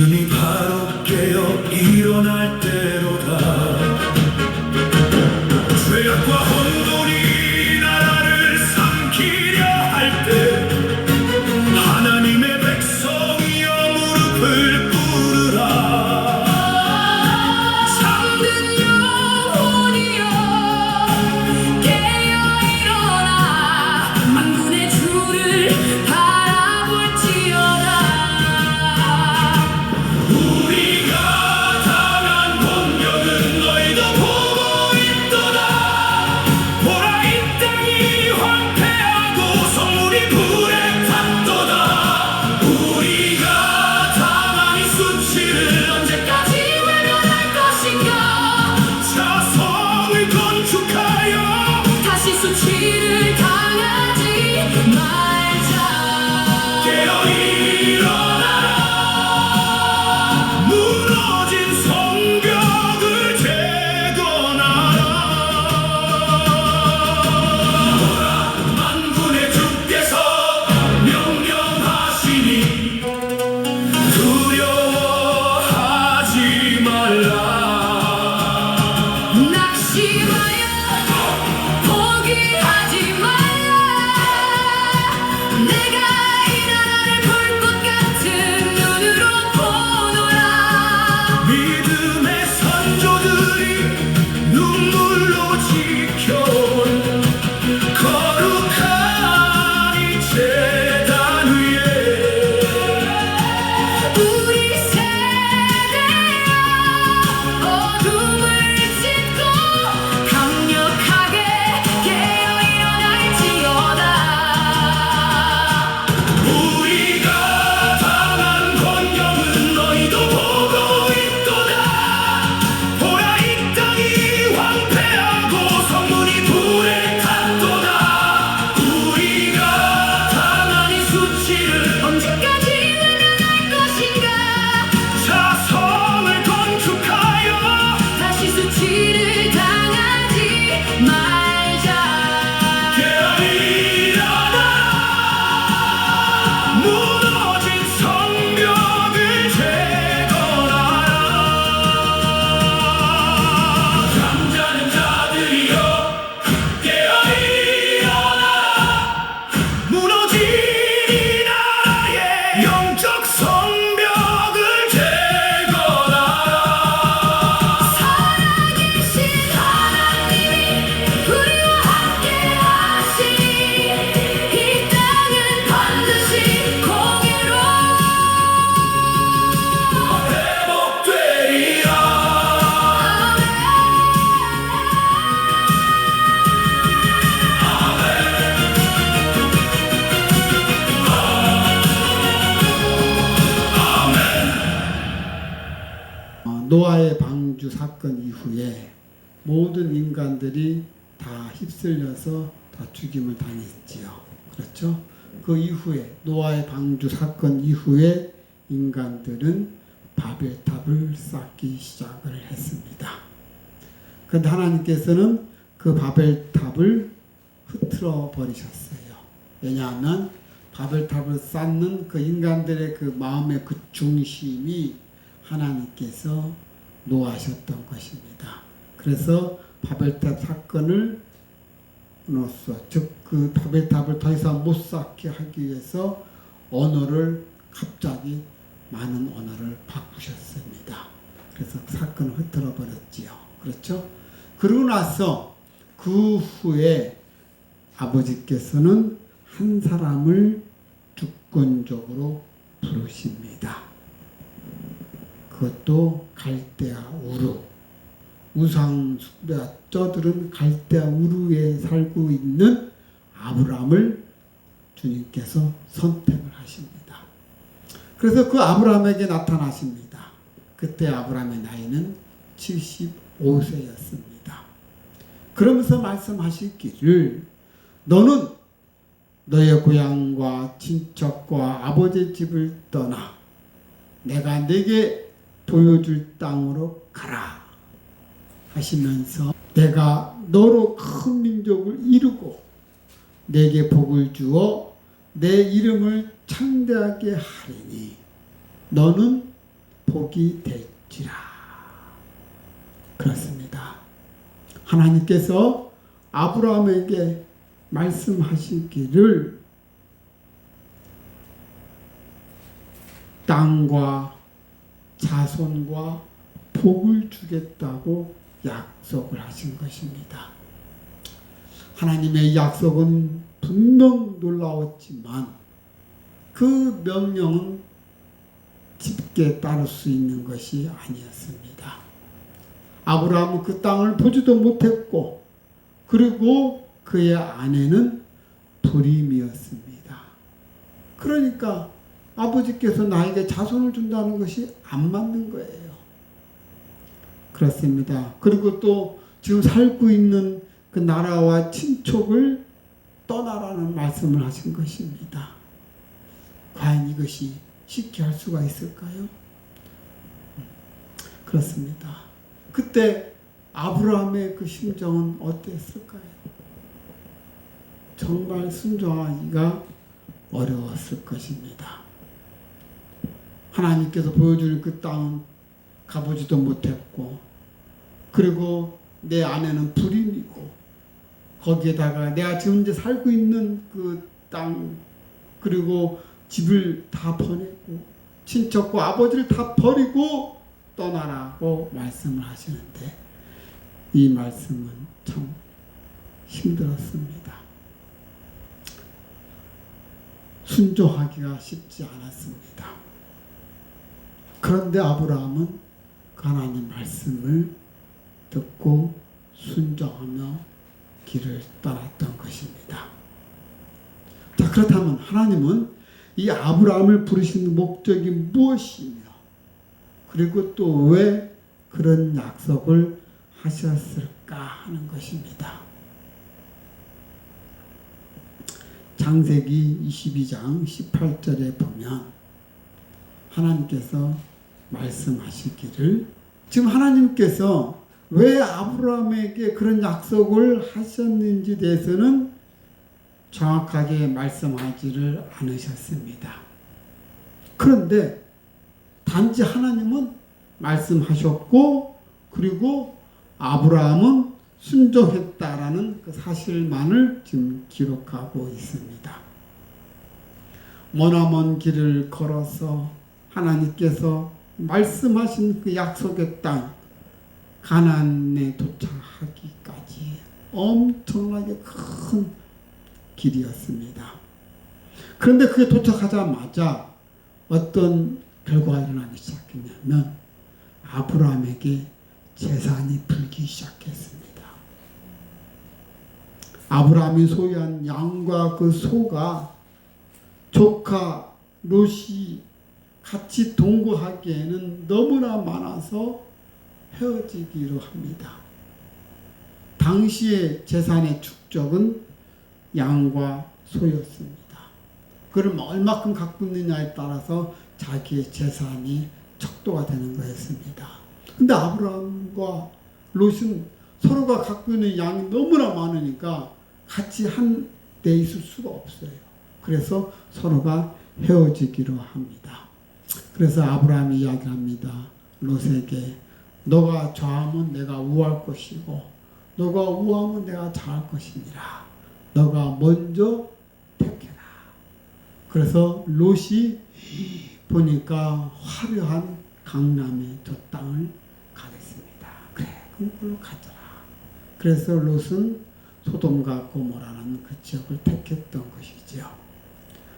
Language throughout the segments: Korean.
눈이 바로 깨어 일어날 때로다. 죄악과 혼돈이 나라를 삼키려 할 때 하나님의 백성이여 무릎을 꿇으라. 잠든 영혼이여 깨어 일어나 만군의 주를 바라볼지어다. 우리가 당한 공격은 너희도 보고 있도다. 보라, 이 땅이 황폐하고 성문이 불에 탔도다. 우리가 당한 이 수치를 언제까지 외면할 것인가? 자성을 건축하여 다시 수치를 당하지 말자. 깨어 일어나라. 무너진 성벽을 재건하라. 보라, 만군의 주께서 명령하시니 두려워하지 말라. 낙심하여 포기하지 말라. 내가 이 나라를 불꽃 같은 눈으로 보노라. 믿음의 선조들이 눈물로 지켜온 거룩한 이 제단 위에 우리 세대여 어둠을 찢고 강력하게 깨어 일어날지어다. 우리가 당한 권경은 너희도 보고 있도다. 보라, 이 땅이 황폐하고 성문이 불에 탔도다. 우리가 당한 이 수치를 언제까지 외면할 것인가? 자성을 건축하여 다시 수치를 당하지 말자. 깨어 일어나. 무너진 성벽을 재건하라. 잠자는 자들이여 깨어 일어나라. 무너진 이 나라의 영적 성벽을 재건하라. 살아계신 하나님이 우리와 함께 하시니 이 땅은 반드시 공의로 회복되리라. 노아의 방주 사건 이후에 모든 인간들이 다 휩쓸려서 다 죽임을 당했지요. 그렇죠? 그 이후에 노아의 방주 사건 이후에 인간들은 바벨탑을 쌓기 시작을 했습니다. 그런데 하나님께서는 그 바벨탑을 흐트러 버리셨어요. 왜냐하면 바벨탑을 쌓는 그 인간들의 그 마음의 그 중심이 하나님께서 노하셨던 것입니다. 그래서 바벨탑 사건을 으로써 즉 그 바벨탑을 더 이상 못 쌓게 하기 위해서 언어를 갑자기 많은 언어를 바꾸셨습니다. 그래서 사건을 흐트러 버렸지요. 그렇죠? 그러고 나서 그 후에 아버지께서는 한 사람을 주권적으로 부르십니다. 그것도 갈대아 우르. 우상 숭배자들은 갈대아 우르에 살고 있는 아브람을 주님께서 선택을 하십니다. 그래서 그 아브람에게 나타나십니다. 그때 아브람의 나이는 75세였습니다. 그러면서 말씀하시기를 너는 너의 고향과 친척과 아버지 집을 떠나 내가 네게 보여줄 땅으로 가라 하시면서 내가 너로 큰 민족을 이루고 내게 복을 주어 내 이름을 창대하게 하리니 너는 복이 될지라. 그렇습니다. 하나님께서 아브라함에게 말씀하시기를 땅과 자손과 복을 주겠다고 약속을 하신 것입니다. 하나님의 약속은 분명 놀라웠지만 그 명령은 쉽게 따를 수 있는 것이 아니었습니다. 아브라함은 그 땅을 보지도 못했고 그리고 그의 아내는 불임이었습니다. 그러니까 아버지께서 나에게 자손을 준다는 것이 안 맞는 거예요. 그렇습니다. 그리고 또 지금 살고 있는 그 나라와 친족을 떠나라는 말씀을 하신 것입니다. 과연 이것이 쉽게 할 수가 있을까요? 그렇습니다. 그때 아브라함의 그 심정은 어땠을까요? 정말 순종하기가 어려웠을 것입니다. 하나님께서 보여주는 그 땅은 가보지도 못했고 그리고 내 아내는 불임이고 거기에다가 내가 지금 현재 살고 있는 그 땅 그리고 집을 다 보내고 친척과 아버지를 다 버리고 떠나라고 말씀을 하시는데 이 말씀은 참 힘들었습니다. 순종하기가 쉽지 않았습니다. 그런데 아브라함은 하나님 말씀을 듣고 순종하며 길을 떠났던 것입니다. 자, 그렇다면 하나님은 이 아브라함을 부르신 목적이 무엇이며 그리고 또 왜 그런 약속을 하셨을까 하는 것입니다. 창세기 22장 18절에 보면 하나님께서 말씀하시기를 지금 하나님께서 왜 아브라함에게 그런 약속을 하셨는지 대해서는 정확하게 말씀하지를 않으셨습니다. 그런데 단지 하나님은 말씀하셨고 그리고 아브라함은 순종했다라는 그 사실만을 지금 기록하고 있습니다. 머나먼 길을 걸어서 하나님께서 말씀하신 그 약속의 땅 가나안에 도착하기까지 엄청나게 큰 길이었습니다. 그런데 그게 도착하자마자 어떤 결과가 일어나기 시작했냐면 아브라함에게 재산이 불기 시작했습니다. 아브라함이 소유한 양과 그 소가 조카 롯이 같이 동거하기에는 너무나 많아서 헤어지기로 합니다. 당시의 재산의 축적은 양과 소였습니다. 그럼 얼마큼 갖고 있느냐에 따라서 자기의 재산이 척도가 되는 거였습니다. 근데 아브라함과 롯은 서로가 갖고 있는 양이 너무나 많으니까 같이 한 데 있을 수가 없어요. 그래서 서로가 헤어지기로 합니다. 그래서 아브라함이 이야기합니다. 롯에게 너가 좌하면 내가 우할 것이고 너가 우하면 내가 좌할 것이니라. 너가 먼저 택해라. 그래서 롯이 보니까 화려한 강남의 저 땅을 가겠습니다. 그래, 그럼 그걸로 가져라. 그래서 롯은 소돔과 고모라는 그 지역을 택했던 것이죠.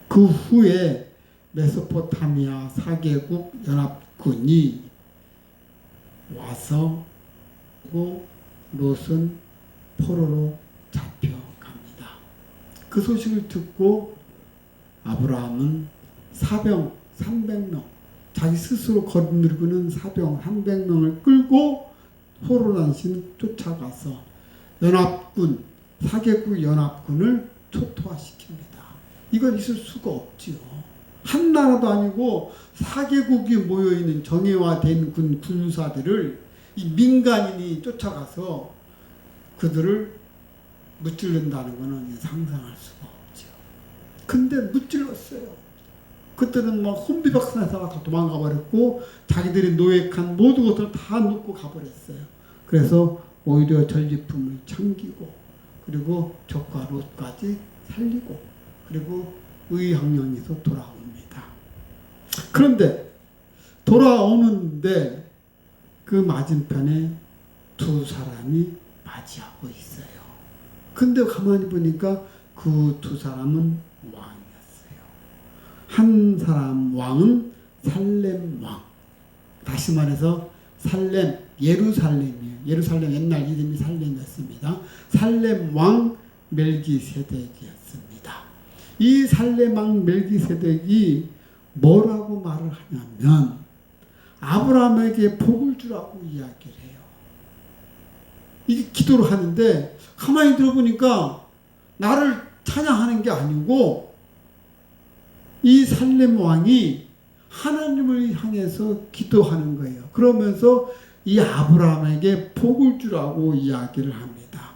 그 후에 메소포타미아 4개국 연합군이 와서 롯은 포로로 잡혀갑니다. 그 소식을 듣고 아브라함은 사병 300명, 자기 스스로 거느리고는 사병 300명을 끌고 호로단신 쫓아가서 연합군 4개국 연합군을 초토화시킵니다. 이건 있을 수가 없지요. 한 나라도 아니고 4개국이 모여있는 정예화된 군사들을 이 민간인이 쫓아가서 그들을 무찔른다는 것은 상상할 수가 없죠. 근데 무찔렀어요. 그때는 막 혼비박산에다가 다 도망가 버렸고 자기들이 노획한 모든 것을 다 놓고 가버렸어요. 그래서 오히려 전리품을 챙기고 그리고 조카 롯까지 살리고 그리고 의형령에서 돌아옵니다. 그런데 돌아오는데 그 맞은편에 두 사람이 맞이하고 있어요. 근데 가만히 보니까 그 두 사람은 왕이었어요. 한 사람 왕은 살렘 왕. 다시 말해서 살렘, 예루살렘이에요. 예루살렘 옛날 이름이 살렘이었습니다. 살렘 왕 멜기세덱이었습니다. 이 살렘 왕 멜기세덱이 뭐라고 말을 하냐면 아브라함에게 복을 주라고 이야기를 해요. 이게 기도를 하는데 가만히 들어보니까 나를 찬양하는 게 아니고 이 살렘 왕이 하나님을 향해서 기도하는 거예요. 그러면서 이 아브라함에게 복을 주라고 이야기를 합니다.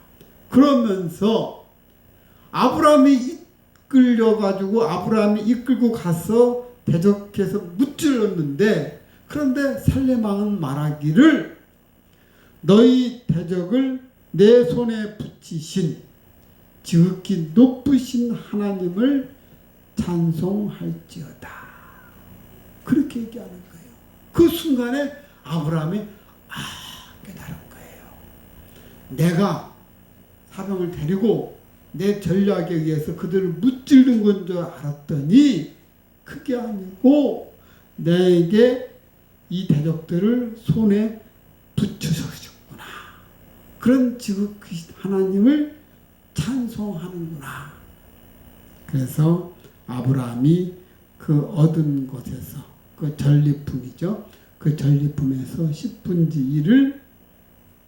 그러면서 아브라함이 이끌고 가서 대적해서 무찔렀는데 그런데 살렘 왕은 말하기를 너희 대적을 내 손에 붙이신 지극히 높으신 하나님을 찬송할지어다. 그렇게 얘기하는 거예요. 그 순간에 아브라함이 깨달은 거예요. 내가 사병을 데리고 내 전략에 의해서 그들을 무찌른 건 줄 알았더니 그게 아니고 내게 이 대적들을 손에 붙여주셨구나. 그런 지극히 하나님을 찬송하는구나. 그래서 아브라함이 그 얻은 것에서 그 전리품이죠. 그 전리품에서 10분의 1을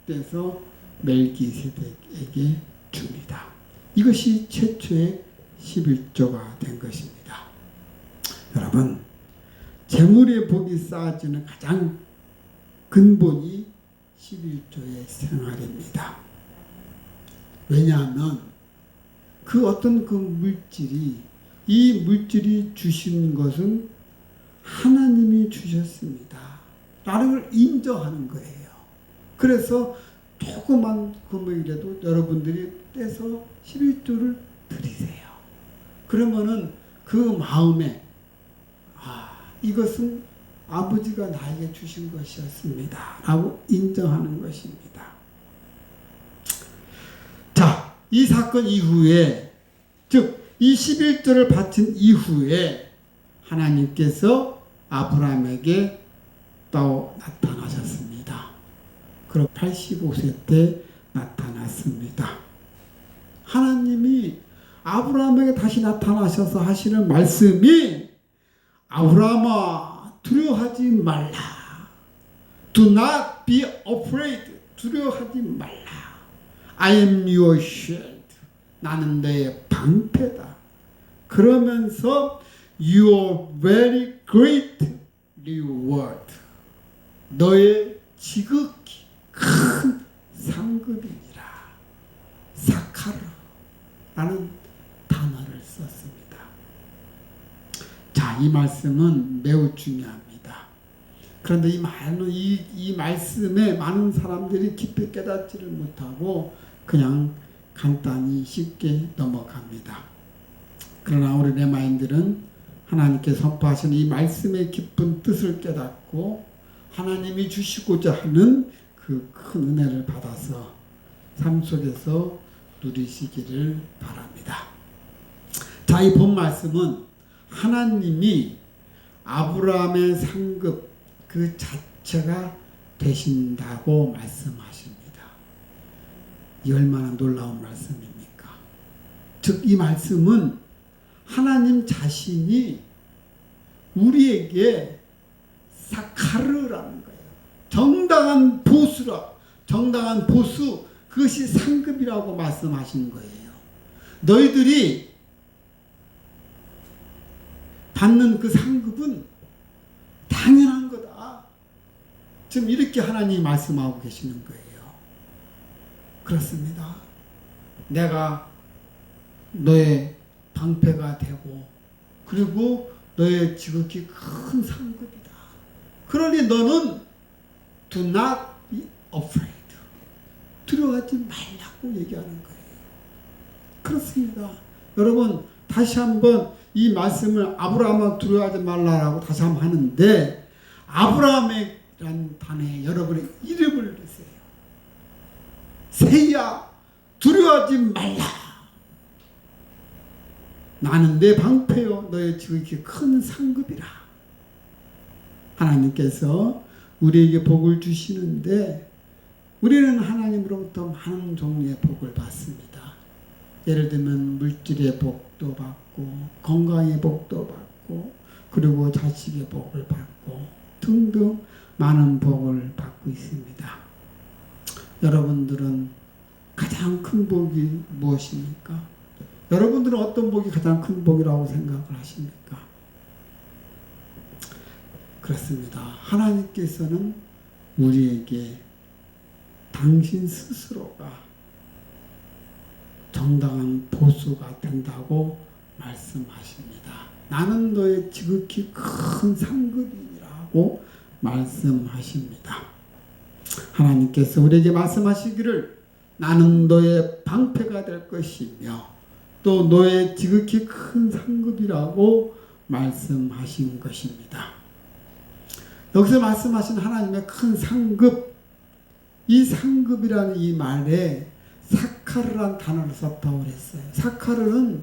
떼서 멜기세덱에게 줍니다. 이것이 최초의 11조가 된 것입니다. 여러분, 재물의 복이 쌓아지는 가장 근본이 11조의 생활입니다. 왜냐하면 그 어떤 그 물질이 이 물질이 주신 것은 하나님이 주셨습니다. 라는 걸 인정하는 거예요. 그래서 조그만 금액이라도 여러분들이 떼서 11조를 드리세요. 그러면은 그 마음에 이것은 아버지가 나에게 주신 것이었습니다. 라고 인정하는 것입니다. 자, 이 사건 이후에 즉 이 11조를 바친 이후에 하나님께서 아브라함에게 또 나타나셨습니다. 그럼 85세 때 나타났습니다. 하나님이 아브라함에게 다시 나타나셔서 하시는 말씀이 아브라함아 두려워하지 말라. Do not be afraid. 두려워하지 말라. I am your shield. 나는 너의 방패다. 그러면서 your very great reward. 너의 지극히 큰 상급이니라. 사카르라는 단어를 썼습니다. 자, 이 말씀은 매우 중요합니다. 그런데 이 말씀에 많은 사람들이 깊이 깨닫지를 못하고 그냥 간단히 쉽게 넘어갑니다. 그러나 우리 레마인들은 하나님께 선포하신 이 말씀의 깊은 뜻을 깨닫고 하나님이 주시고자 하는 그 큰 은혜를 받아서 삶 속에서 누리시기를 바랍니다. 자, 이 본 말씀은 하나님이 아브라함의 상급 그 자체가 되신다고 말씀하십니다. 이 얼마나 놀라운 말씀입니까? 즉, 이 말씀은 하나님 자신이 우리에게 사카르라는 거예요. 정당한 보수, 그것이 상급이라고 말씀하신 거예요. 너희들이 받는 그 상급은 당연한 거다. 지금 이렇게 하나님이 말씀하고 계시는 거예요. 그렇습니다. 내가 너의 방패가 되고 그리고 너의 지극히 큰 상급이다. 그러니 너는 do not be afraid. 두려워하지 말라고 얘기하는 거예요. 그렇습니다. 여러분 다시 한번 이 말씀을 아브라함은 두려워하지 말라라고 다시 한번 하는데 아브라함이라는 단어에 여러분의 이름을 넣으세요. 새야 두려워하지 말라. 나는 내 방패요 너의 지극히 큰 상급이라. 하나님께서 우리에게 복을 주시는데 우리는 하나님으로부터 많은 종류의 복을 받습니다. 예를 들면 물질의 복도 받고 건강의 복도 받고 그리고 자식의 복을 받고 등등 많은 복을 받고 있습니다. 여러분들은 가장 큰 복이 무엇입니까? 여러분들은 어떤 복이 가장 큰 복이라고 생각을 하십니까? 그렇습니다. 하나님께서는 우리에게 당신 스스로가 정당한 보수가 된다고 말씀하십니다. 나는 너의 지극히 큰 상급이라고 말씀하십니다. 하나님께서 우리에게 말씀하시기를 나는 너의 방패가 될 것이며 또 너의 지극히 큰 상급이라고 말씀하신 것입니다. 여기서 말씀하신 하나님의 큰 상급, 이 상급이라는 이 말에 사카르란 단어를 썼다고 그랬어요. 사카르는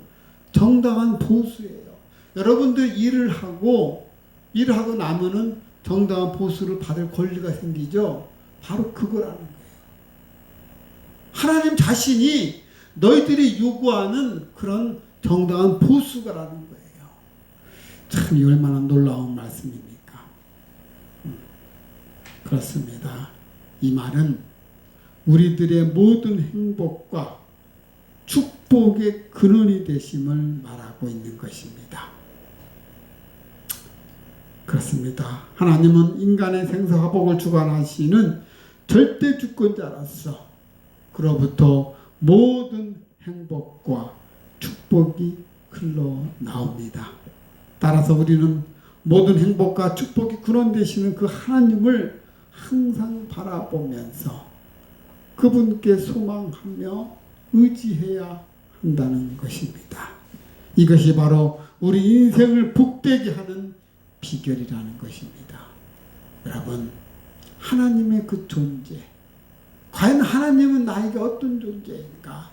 정당한 보수예요. 여러분들 일을 하고 나면은 정당한 보수를 받을 권리가 생기죠. 바로 그거라는 거예요. 하나님 자신이 너희들이 요구하는 그런 정당한 보수가라는 거예요. 참 얼마나 놀라운 말씀입니까? 그렇습니다. 이 말은 우리들의 모든 행복과 축복의 근원이 되심을 말하고 있는 것입니다. 그렇습니다. 하나님은 인간의 생사화복을 주관하시는 절대 주권자로서 그로부터 모든 행복과 축복이 흘러나옵니다. 따라서 우리는 모든 행복과 축복이 근원 되시는 그 하나님을 항상 바라보면서 그분께 소망하며 의지해야 한다는 것입니다. 이것이 바로 우리 인생을 복되게 하는 비결이라는 것입니다. 여러분, 하나님의 그 존재, 과연 하나님은 나에게 어떤 존재인가?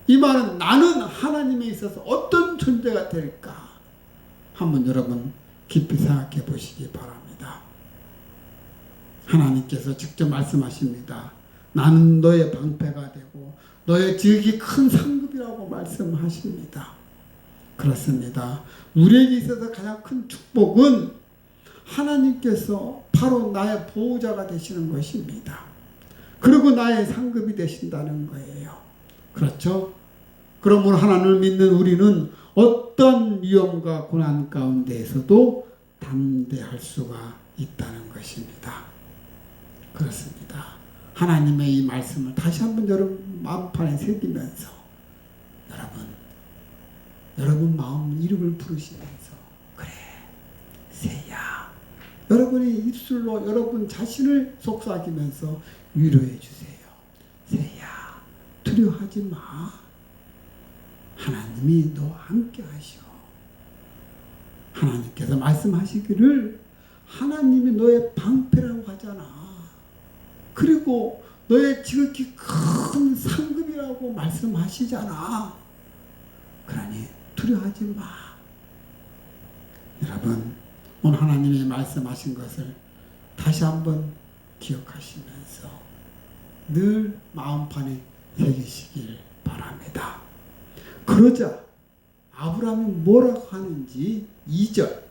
이 말은 나는 하나님에 있어서 어떤 존재가 될까? 한번 여러분 깊이 생각해 보시기 바랍니다. 하나님께서 직접 말씀하십니다. 나는 너의 방패가 되고 너의 지극히 큰 상급이라고 말씀하십니다. 그렇습니다. 우리에게 있어서 가장 큰 축복은 하나님께서 바로 나의 보호자가 되시는 것입니다. 그리고 나의 상급이 되신다는 거예요. 그렇죠? 그러므로 하나님을 믿는 우리는 어떤 위험과 고난 가운데에서도 담대할 수가 있다는 것입니다. 그렇습니다. 하나님의 이 말씀을 다시 한번 여러분 마음판에 새기면서 여러분 마음 이름을 부르시면서 그래 새야 여러분이 입술로 여러분 자신을 속삭이면서 위로해 주세요. 새야 두려워하지 마. 하나님이 너와 함께 하시오. 하나님께서 말씀하시기를 하나님이 너의 방패라고 하잖아. 그리고 너의 지극히 큰 상급이라고 말씀하시잖아. 그러니 두려워하지 마. 여러분, 오늘 하나님이 말씀하신 것을 다시 한번 기억하시면서 늘 마음판에 새기시길 바랍니다. 그러자 아브라함이 뭐라고 하는지 2절.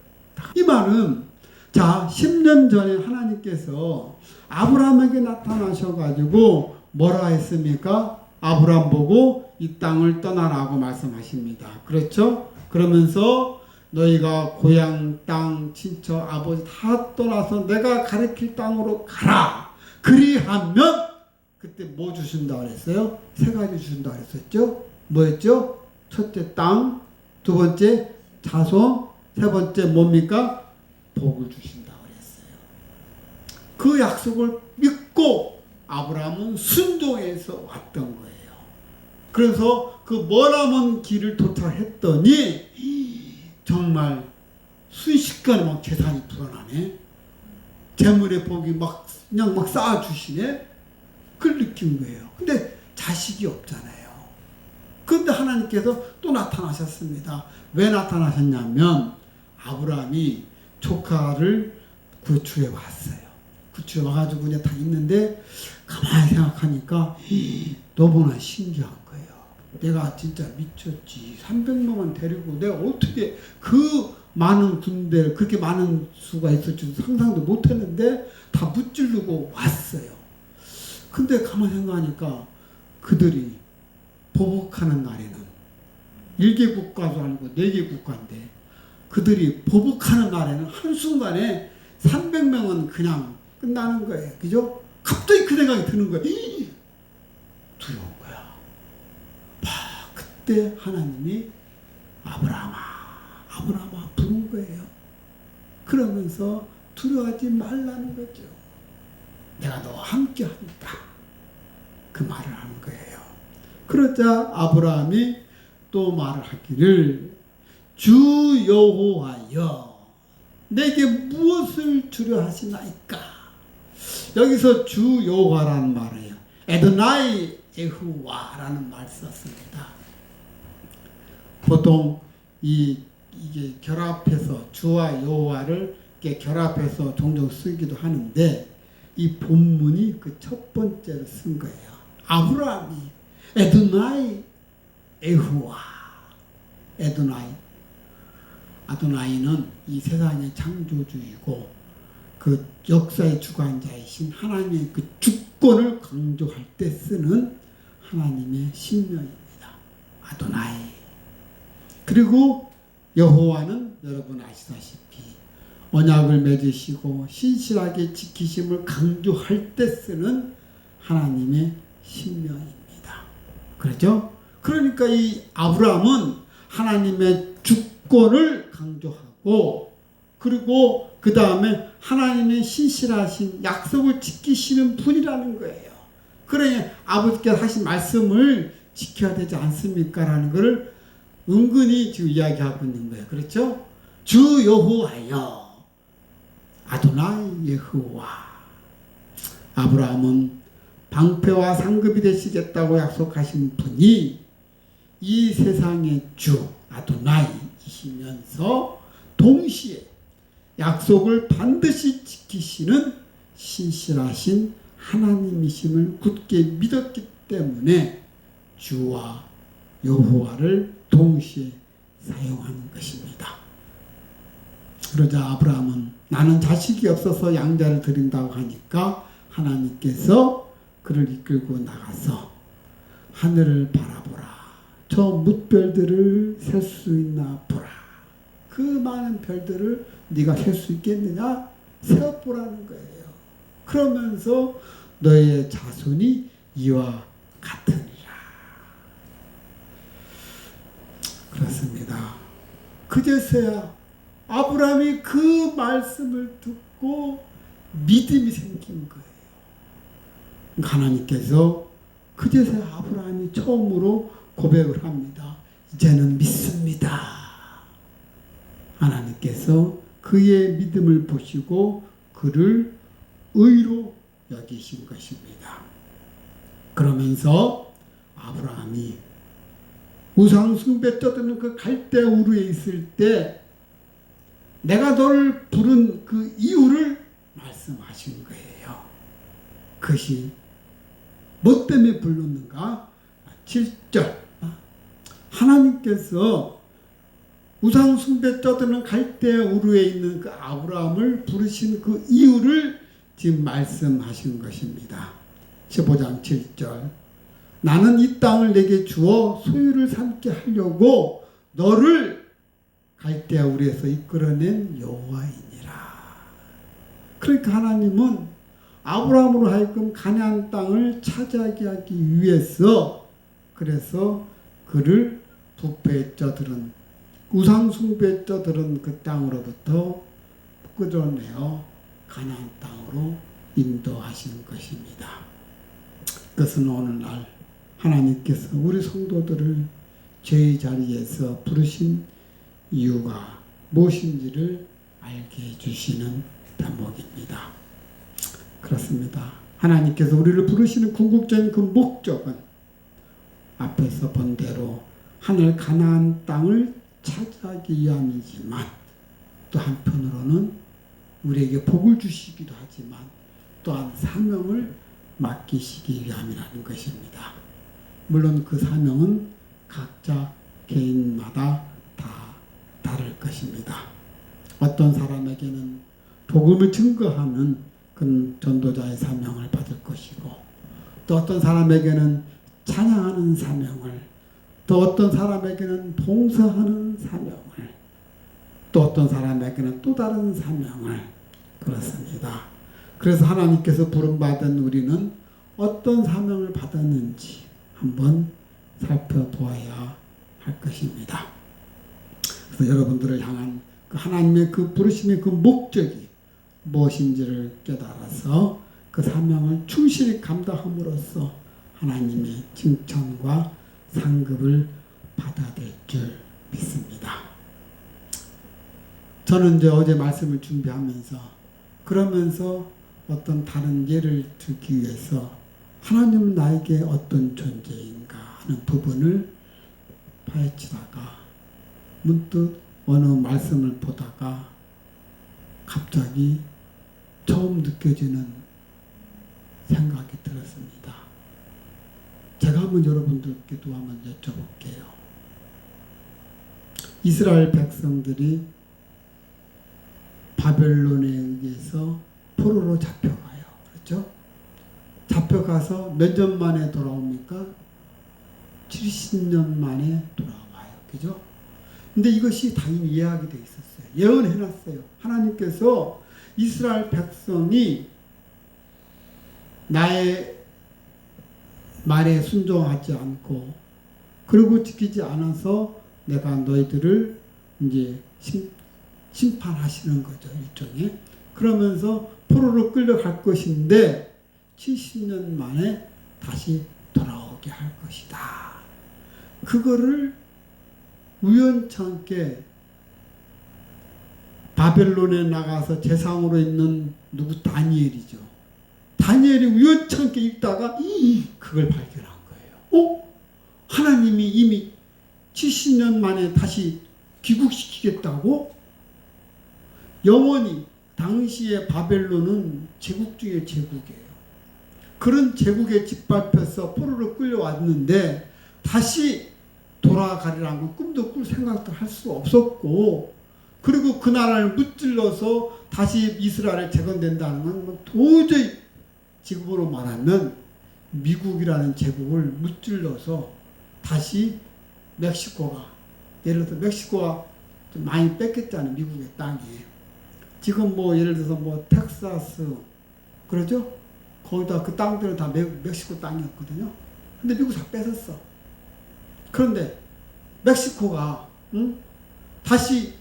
이 말은 자 10년 전에 하나님께서 아브라함에게 나타나셔가지고 뭐라 했습니까? 아브라함 보고 이 땅을 떠나라고 말씀하십니다. 그렇죠? 그러면서 너희가 고향, 땅, 친척, 아버지 다 떠나서 내가 가리킬 땅으로 가라. 그리하면 그때 뭐 주신다 그랬어요? 세 가지 주신다 그랬었죠? 뭐였죠? 첫째 땅, 두 번째 자손, 세 번째 뭡니까? 복을 주신다고 그랬어요. 그 약속을 믿고 아브라함은 순종해서 왔던 거예요. 그래서 그 머나먼 길을 도착했더니 정말 순식간에 막 재산이 불어나네. 재물의 복이 막 그냥 막 쌓아주시네. 그걸 느낀 거예요. 근데 자식이 없잖아요. 그런데 하나님께서 또 나타나셨습니다. 왜 나타나셨냐면 아브라함이 조카를 구출해 왔어요. 구출해 와가지고 이제 다 있는데 가만히 생각하니까 너무나 신기한 거예요. 내가 진짜 미쳤지. 300명만 데리고 내가 어떻게 그 많은 군대를 그렇게 많은 수가 있을 줄 상상도 못했는데 다 무찌르고 왔어요. 근데 가만히 생각하니까 그들이 보복하는 날에는 1개 국가도 아니고 4개 국가인데 그들이 보복하는 날에는 한순간에 300명은 그냥 끝나는 거예요. 그죠? 갑자기 그 생각이 드는 거예요. 두려운 거야. 그때 하나님이 아브라함아 부른 거예요. 그러면서 두려워하지 말라는 거죠. 내가 너와 함께 하니까 그 말을 하는 거예요. 그러자 아브라함이 또 말을 하기를 주 여호와여 내게 무엇을 주려 하시나이까. 여기서 주 여호와라는 말이에요. 에드나이 에후와라는 말 썼습니다. 보통 이게 결합해서 주와 여호와를 이렇게 결합해서 종종 쓰기도 하는데 이 본문이 그 첫 번째로 쓴 거예요. 아브라함이 에드나이 에후와 아도나이는 이 세상의 창조주이고 그 역사의 주관자이신 하나님의 그 주권을 강조할 때 쓰는 하나님의 신명입니다. 아도나이. 그리고 여호와는 여러분 아시다시피 언약을 맺으시고 신실하게 지키심을 강조할 때 쓰는 하나님의 신명입니다. 그렇죠? 그러니까 이 아브라함은 하나님의 주권을 강조하고 그리고 그 다음에 하나님의 신실하신 약속을 지키시는 분이라는 거예요. 그러니 아버지께서 하신 말씀을 지켜야 되지 않습니까? 라는 것을 은근히 지금 이야기하고 있는 거예요. 그렇죠? 주 여호와여 아도나이 예호와. 아브라함은 방패와 상급이 되시겠다고 약속하신 분이 이 세상의 주 아도나이이시면서 동시에 약속을 반드시 지키시는 신실하신 하나님이심을 굳게 믿었기 때문에 주와 여호와를 동시에 사용하는 것입니다. 그러자 아브라함은 나는 자식이 없어서 양자를 드린다고 하니까 하나님께서 그를 이끌고 나가서 하늘을 바라보라. 저 뭇별들을 셀 수 있나 보라. 그 많은 별들을 네가 셀 수 있겠느냐? 세어보라는 거예요. 그러면서 너의 자손이 이와 같으니라. 그렇습니다. 그제서야 아브라함이 그 말씀을 듣고 믿음이 생긴 거예요. 하나님께서 그제서야 아브라함이 처음으로 고백을 합니다. 이제는 믿습니다. 하나님께서 그의 믿음을 보시고 그를 의로 여기신 것입니다. 그러면서 아브라함이 우상 숭배 떠드는 그 갈대 우르에 있을 때 내가 너를 부른 그 이유를 말씀하신 거예요. 그것이 뭐 때문에 불렀는가? 7절 하나님께서 우상 숭배 떠드는 갈대 우르에 있는 그 아브라함을 부르신 그 이유를 지금 말씀하신 것입니다. 15장 7절 나는 이 땅을 내게 주어 소유를 삼게 하려고 너를 갈대 우르에서 이끌어낸 여호와이니라. 그러니까 하나님은 아브라함으로 하여금 가나안 땅을 차지하게 하기 위해서 그래서 그를 부패에 쪄들은 우상 숭배자들은 그 땅으로부터 끌어내어 가나안 땅으로 인도하신 것입니다. 그것은 오늘날 하나님께서 우리 성도들을 죄의 자리에서 부르신 이유가 무엇인지를 알게 해주시는 대목입니다. 그렇습니다. 하나님께서 우리를 부르시는 궁극적인 그 목적은 앞에서 본 대로 하늘 가나안 땅을 차지하기 위함이지만 또 한편으로는 우리에게 복을 주시기도 하지만 또한 사명을 맡기시기 위함이라는 것입니다. 물론 그 사명은 각자 개인마다 다 다를 것입니다. 어떤 사람에게는 복음을 증거하는 그 전도자의 사명을 받을 것이고 또 어떤 사람에게는 찬양하는 사명을 또 어떤 사람에게는 봉사하는 사명을 또 어떤 사람에게는 또 다른 사명을 그렇습니다. 그래서 하나님께서 부름받은 우리는 어떤 사명을 받았는지 한번 살펴보아야 할 것입니다. 그래서 여러분들을 향한 그 하나님의 그 부르심의 그 목적이 무엇인지를 깨달아서 그 사명을 충실히 감당함으로써 하나님의 칭찬과 상급을 받아들일 줄 믿습니다. 저는 이제 어제 말씀을 준비하면서 그러면서 어떤 다른 예를 들기 위해서 하나님은 나에게 어떤 존재인가 하는 부분을 파헤치다가 문득 어느 말씀을 보다가 갑자기 처음 느껴지는 생각이 들었습니다. 제가 한번 여러분들께도 한번 여쭤볼게요. 이스라엘 백성들이 바벨론에 의해서 포로로 잡혀가요. 그렇죠? 잡혀가서 몇 년 만에 돌아옵니까? 70년 만에 돌아와요. 그죠? 근데 이것이 당연히 예약이 돼 있었어요. 예언해놨어요. 하나님께서 이스라엘 백성이 나의 말에 순종하지 않고 그리고 지키지 않아서 내가 너희들을 이제 심판하시는 거죠. 일종의. 그러면서 포로로 끌려갈 것인데 70년 만에 다시 돌아오게 할 것이다. 그거를 우연찮게 바벨론에 나가서 제상으로 있는 누구 다니엘이죠. 다니엘이 우연찮게 읽다가 그걸 발견한 거예요. 하나님이 이미 70년 만에 다시 귀국시키겠다고? 영원히 당시의 바벨론은 제국 중에 제국이에요. 그런 제국에 짓밟혀서 포로로 끌려왔는데 다시 돌아가리라는 건 꿈도 꿀 생각도 할 수 없었고 그리고 그 나라를 무찔러서 다시 이스라엘에 재건된다는 건 도저히 지금으로 말하면 미국이라는 제국을 무찔러서 다시 멕시코가 예를 들어서 멕시코가 좀 많이 뺏겼잖아요. 미국의 땅이. 지금 뭐 예를 들어서 뭐 텍사스 그러죠? 거기다 그 땅들은 다 멕시코 땅이었거든요. 근데 미국 다 뺏었어. 그런데 멕시코가 다시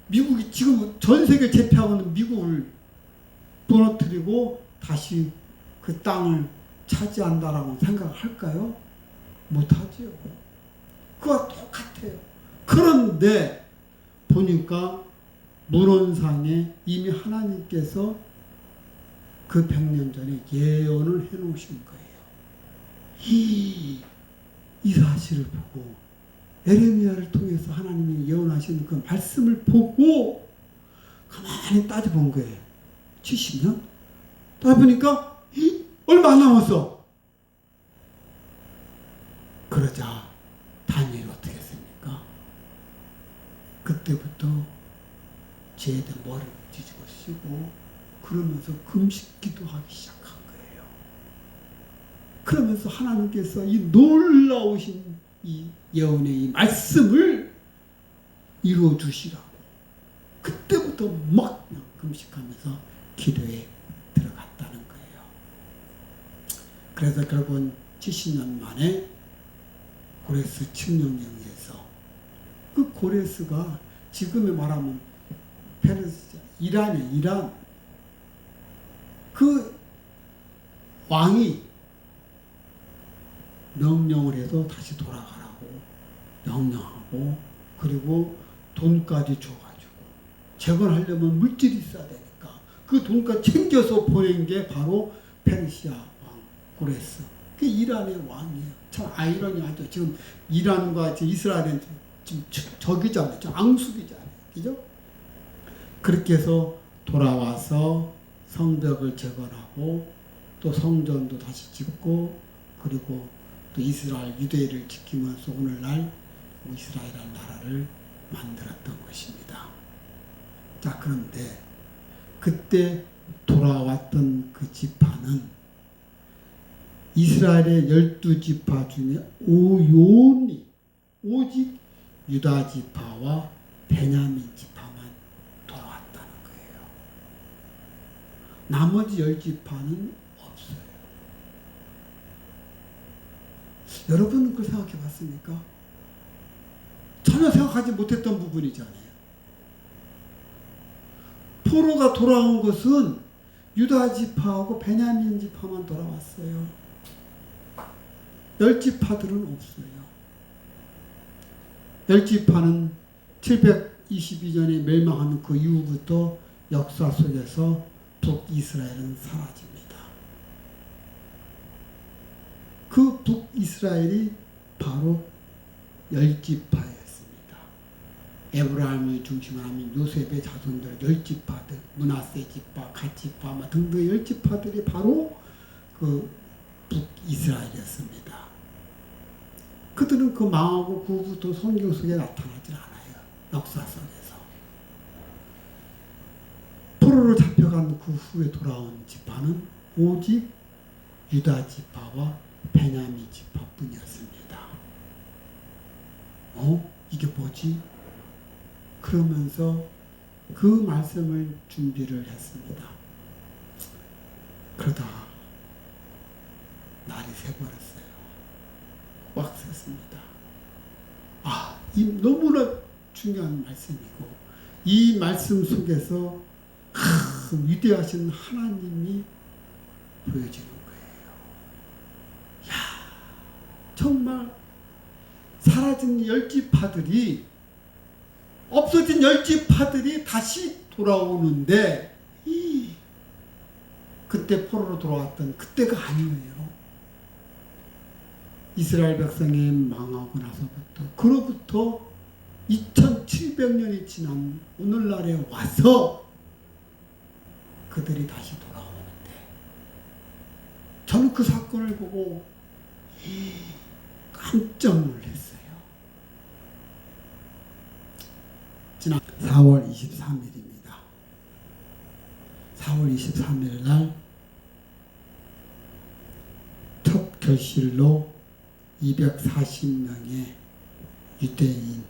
미국이 지금 전 세계 제패하고 있는 미국을 무너뜨리고 다시 그 땅을 차지한다라고 생각할까요? 못하지요. 그와 똑같아요. 그런데 보니까 문헌상에 이미 하나님께서 그 100년 전에 예언을 해놓으신 거예요. 이 사실을 보고 에레미야를 통해서 하나님이 예언하신 그 말씀을 보고 가만히 따져본 거예요. 70년? 따져보니까 얼마 안 남았어. 그러자 다니엘이 어떻게 했습니까? 그때부터 죄에 대한 머리를 뒤집어 쓰고 그러면서 금식 기도하기 시작한 거예요. 그러면서 하나님께서 이 놀라우신 이 예언의 이 말씀을 이루어 주시라고 그때부터 막 그냥 금식하면서 기도에 들어갔다는 거예요. 그래서 결국은 70년 만에 고레스 칙령에 의해서 그 고레스가 지금에 말하면 페르시아, 이란 그 왕이 명령을 해서 다시 돌아가라고 명령하고 그리고 돈까지 줘가지고 재건하려면 물질이 있어야 되니까 그 돈까지 챙겨서 보낸 게 바로 페르시아 왕 고레스. 그 이란의 왕이에요. 참 아이러니하죠. 지금 이란과 이스라엘은 지금 적이잖아요. 앙숙이잖아요. 그죠? 그렇게 해서 돌아와서 성벽을 재건하고 또 성전도 다시 짓고 그리고 또 이스라엘 유대를 지키면서 오늘날 이스라엘이라는 나라를 만들었던 것입니다. 자, 그런데 그때 돌아왔던 그 지파는 이스라엘의 12지파 중에 오직 유다 지파와 베냐민 지파만 돌아왔다는 거예요. 나머지 10지파는 없어요. 여러분은 그걸 생각해 봤습니까? 전혀 생각하지 못했던 부분이잖아요. 포로가 돌아온 것은 유다 지파하고 베냐민 지파만 돌아왔어요. 10지파들은 없어요. 10지파는 722년에 멸망한 그 이후부터 역사 속에서 북이스라엘은 사라집니다. 그 북이스라엘이 바로 10지파였습니다. 에브라임을 중심으로 하면 요셉의 자손들 10지파들, 므낫세 지파, 갓 지파 등등 10지파들이 바로 그 북이스라엘이었습니다. 그들은 그 망하고 그 후부터 성경 속에 나타나질 않아요. 역사 속에서. 포로로 잡혀간 그 후에 돌아온 지파는 오직 유다 지파와 베냐민 지파뿐이었습니다. 이게 뭐지? 그러면서 그 말씀을 준비를 했습니다. 그러다 날이 새버렸어요. 꽉 샜습니다. 이 너무나 중요한 말씀이고 이 말씀 속에서 위대하신 하나님이 보여지는 거예요. 정말 사라진 10지파들이 없어진 10지파들이 다시 돌아오는데 그때 포로로 돌아왔던 그때가 아니에요. 이스라엘 백성이 망하고 나서부터 그로부터 2700년이 지난 오늘날에 와서 그들이 다시 돌아오는데 저는 그 사건을 보고 깜짝 놀랐어요. 지난 4월 23일입니다. 4월 23일 날 첫 결실로 240명의 유대인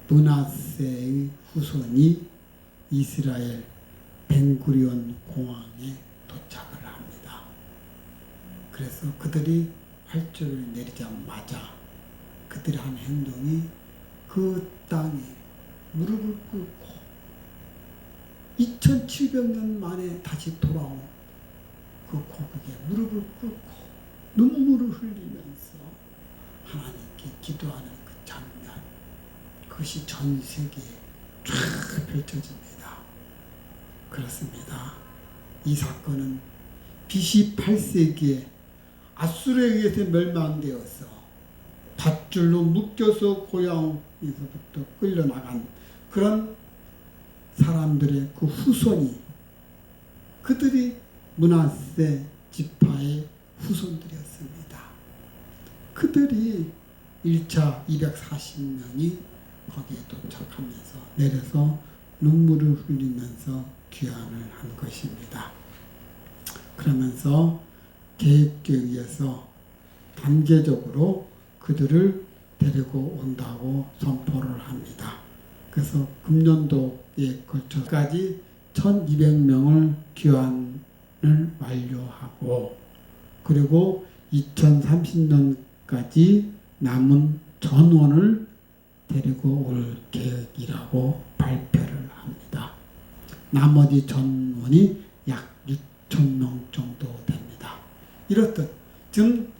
므낫세의 후손이 이스라엘 벤구리온 공항에 도착을 합니다. 그래서 그들이 활주를 내리자마자 그들이 한 행동이 그 땅에 무릎을 꿇고 2700년 만에 다시 돌아온 그 고국에 무릎을 꿇고 눈물을 흘리면서 하나님께 기도하는 그 장면, 그것이 전 세계에 쫙 펼쳐집니다. 그렇습니다. 이 사건은 BC 8세기에 아수르에 의해서 멸망되어서 밧줄로 묶여서 고향에서부터 끌려나간 그런 사람들의 그 후손이 그들이 므낫세 지파의 후손들이었습니다. 그들이 1차 240명이 거기에 도착하면서 내려서 눈물을 흘리면서 귀환을 한 것입니다. 그러면서 계획에 의해서 단계적으로 그들을 데리고 온다고 선포를 합니다. 그래서 금년도에 걸쳐까지 1200명을 귀환을 완료하고 그리고 2030년까지 남은 전원을 데리고 올 계획이라고 발표를 합니다. 나머지 전원이 약 6천 명 정도 됩니다. 이렇듯 지금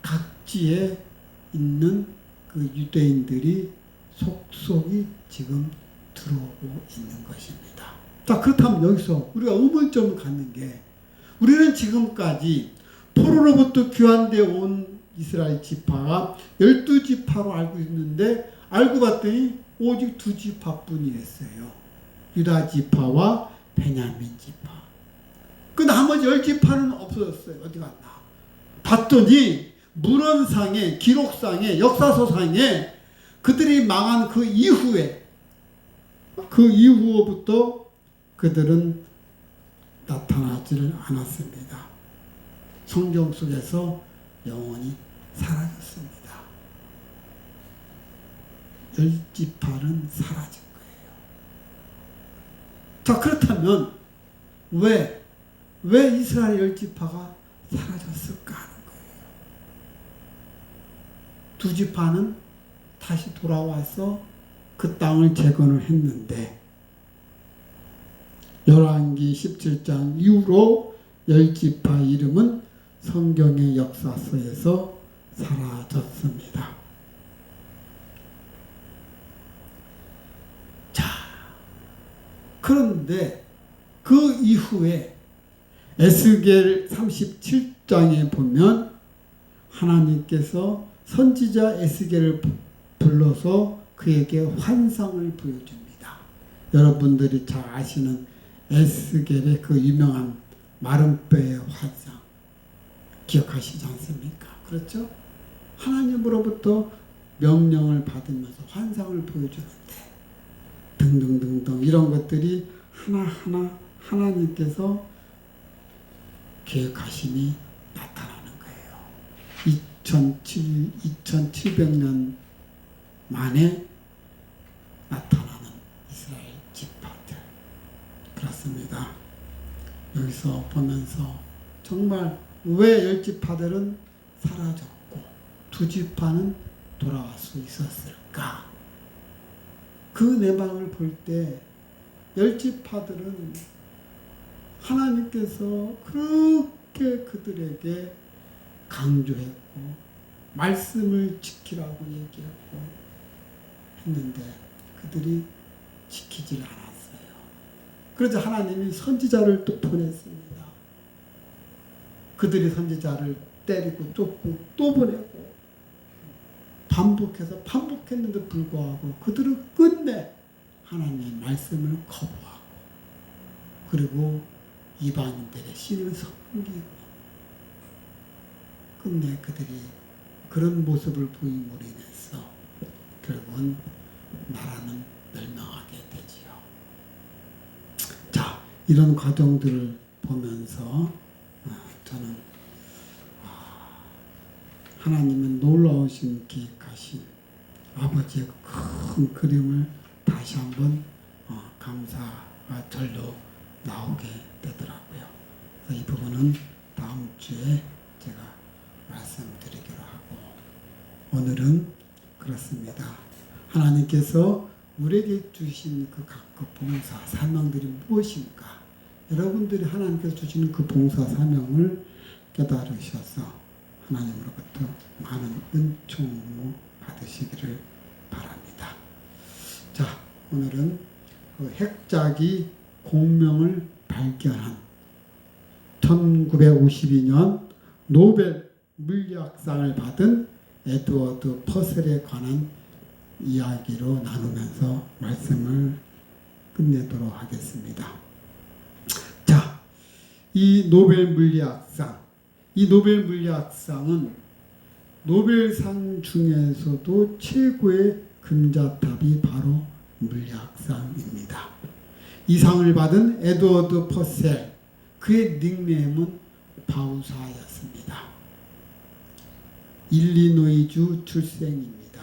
각지에 있는 그 유대인들이 속속이 지금 들어오고 있는 것입니다. 자, 그렇다면 여기서 우리가 의문점을 갖는 게, 우리는 지금까지 포로로부터 귀환되어 온 이스라엘 지파가 12지파로 알고 있는데, 알고 봤더니 오직 2지파뿐이었어요. 유다 지파와 베냐민 지파. 그 나머지 10지파는 없어졌어요. 어디 갔나? 봤더니 문헌상에, 기록상에, 역사서상에 그들이 망한 그 이후부터 그들은 나타나지를 않았습니다. 성경 속에서 영원히 사라졌습니다. 10지파는 사라진 거예요. 자, 그렇다면 왜 이스라엘 10지파가 사라졌을까 하는 거예요. 2지파는 다시 돌아와서 그 땅을 재건을 했는데, 열왕기 17장 이후로 10지파 이름은 성경의 역사서에서 사라졌습니다. 자, 그런데 그 이후에 에스겔 37장에 보면 하나님께서 선지자 에스겔을 불러서 그에게 환상을 보여줍니다. 여러분들이 잘 아시는 에스겔의 그 유명한 마른 뼈의 환상 기억하시지 않습니까? 그렇죠? 하나님으로부터 명령을 받으면서 환상을 보여주는데 등등등등 이런 것들이 하나하나 하나님께서 계획하심이 나타나는 거예요. 2700년 만에 나타나는 이스라엘 지파들. 그렇습니다. 여기서 보면서 정말 왜 10지파들은 사라졌고 2지파는 돌아올 수 있었을까? 그 내막을 볼 때 10지파들은 하나님께서 그렇게 그들에게 강조했고 말씀을 지키라고 얘기했고 했는데 그들이 지키질 않았어요. 그래서 하나님이 선지자를 또 보냈습니다. 그들이 선지자를 때리고 쫓고 또 보내고 반복했는데 불구하고 그들은 끝내 하나님의 말씀을 거부하고 그리고 이방인들의 신을 섬기고 끝내 그들이 그런 모습을 보임으로 인해서 결국은 나라는 멸망하게 되지요. 자, 이런 과정들을 보면서 저는 하나님은 놀라우신 계획하신 아버지의 큰 그림을 다시 한번 감사가 절로 나오게 되더라고요. 이 부분은 다음 주에 제가 말씀드리기로 하고, 오늘은 그렇습니다. 하나님께서 우리에게 주신 그 각급 봉사 사명들이 무엇인가? 여러분들이 하나님께서 주시는 그 봉사 사명을 깨달으셔서 하나님으로부터 많은 은총 받으시기를 바랍니다. 자, 오늘은 그 핵자기 공명을 발견한 1952년 노벨 물리학상을 받은 에드워드 퍼셀에 관한 이야기로 나누면서 말씀을 끝내도록 하겠습니다. 자, 이 노벨 물리학상은 노벨상 중에서도 최고의 금자탑이 바로 물리학상입니다. 이 상을 받은 에드워드 퍼셀, 그의 닉네임은 바우사였습니다. 일리노이주 출생입니다.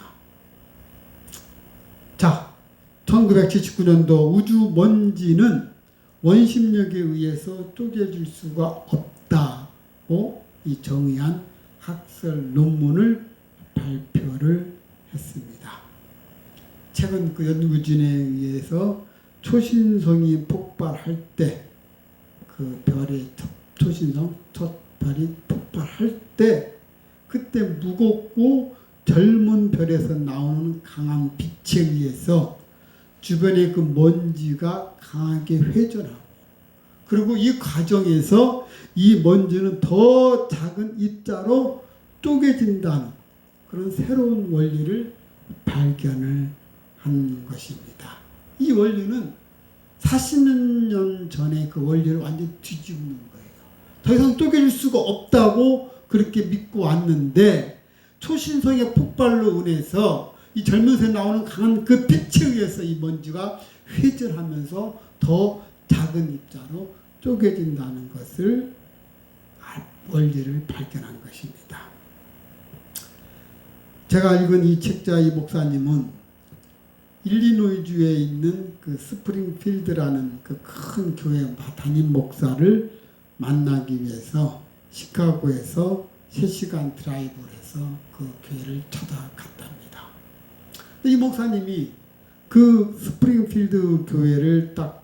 자, 1979년도 우주 먼지는 원심력에 의해서 쪼개질 수가 없다고 이 정의한 학설 논문을 발표를 했습니다. 최근 그 연구진에 의해서 초신성이 폭발할 때, 그 별의 초신성 첫 별이 폭발할 때, 그때 무겁고 젊은 별에서 나오는 강한 빛에 의해서 주변의 그 먼지가 강하게 회전하고, 그리고 이 과정에서 이 먼지는 더 작은 입자로 쪼개진다는 그런 새로운 원리를 발견을 한 것입니다. 이 원리는 40년 전에 그 원리를 완전히 뒤집는 거예요. 더 이상 쪼개질 수가 없다고 그렇게 믿고 왔는데, 초신성의 폭발로 인해서 이 젊은새 나오는 강한 그 빛에 의해서 이 먼지가 회전하면서 더 작은 입자로 쪼개진다는 것을 원리를 발견한 것입니다. 제가 읽은 이 책자 이 목사님은 일리노이주에 있는 그 스프링필드라는 그 큰 교회 담임 목사를 만나기 위해서 시카고에서 3시간 드라이브를 해서 그 교회를 찾아갔답니다. 이 목사님이 그 스프링필드 교회를 딱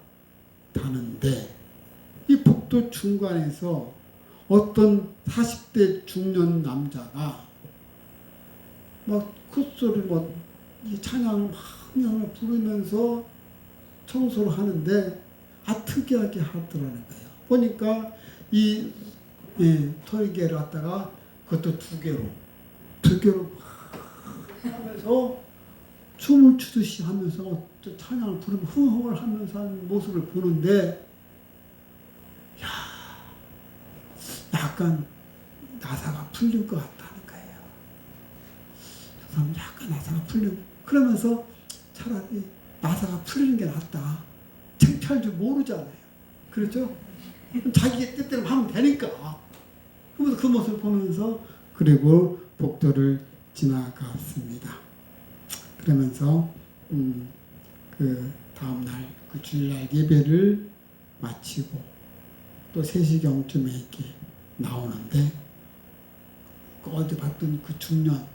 가는데, 이 복도 중간에서 어떤 40대 중년 남자가 막 콧소리 이 찬양을 막 부르면서 청소를 하는데 특이하게 하더라는 거예요. 보니까 이 토이개를 갖다가 그것도 두 개로 막 하면서 춤을 추듯이 하면서 찬양을 부르면 흥흥을 하면서 하는 모습을 보는데, 야, 약간 나사가 풀릴 것 같다는 거예요. 저 사람 약간 나사가 풀리고, 그러면서 차라리 나사가 풀리는 게 낫다. 창피할 줄 모르잖아요. 그렇죠? 자기 뜻대로 하면 되니까. 그래서 그 모습을 보면서 그리고 복도를 지나갔습니다. 그러면서 그 다음날 그 주일날 예배를 마치고 또 3시경쯤에 이렇게 나오는데, 그 어디 봤던 그 중년,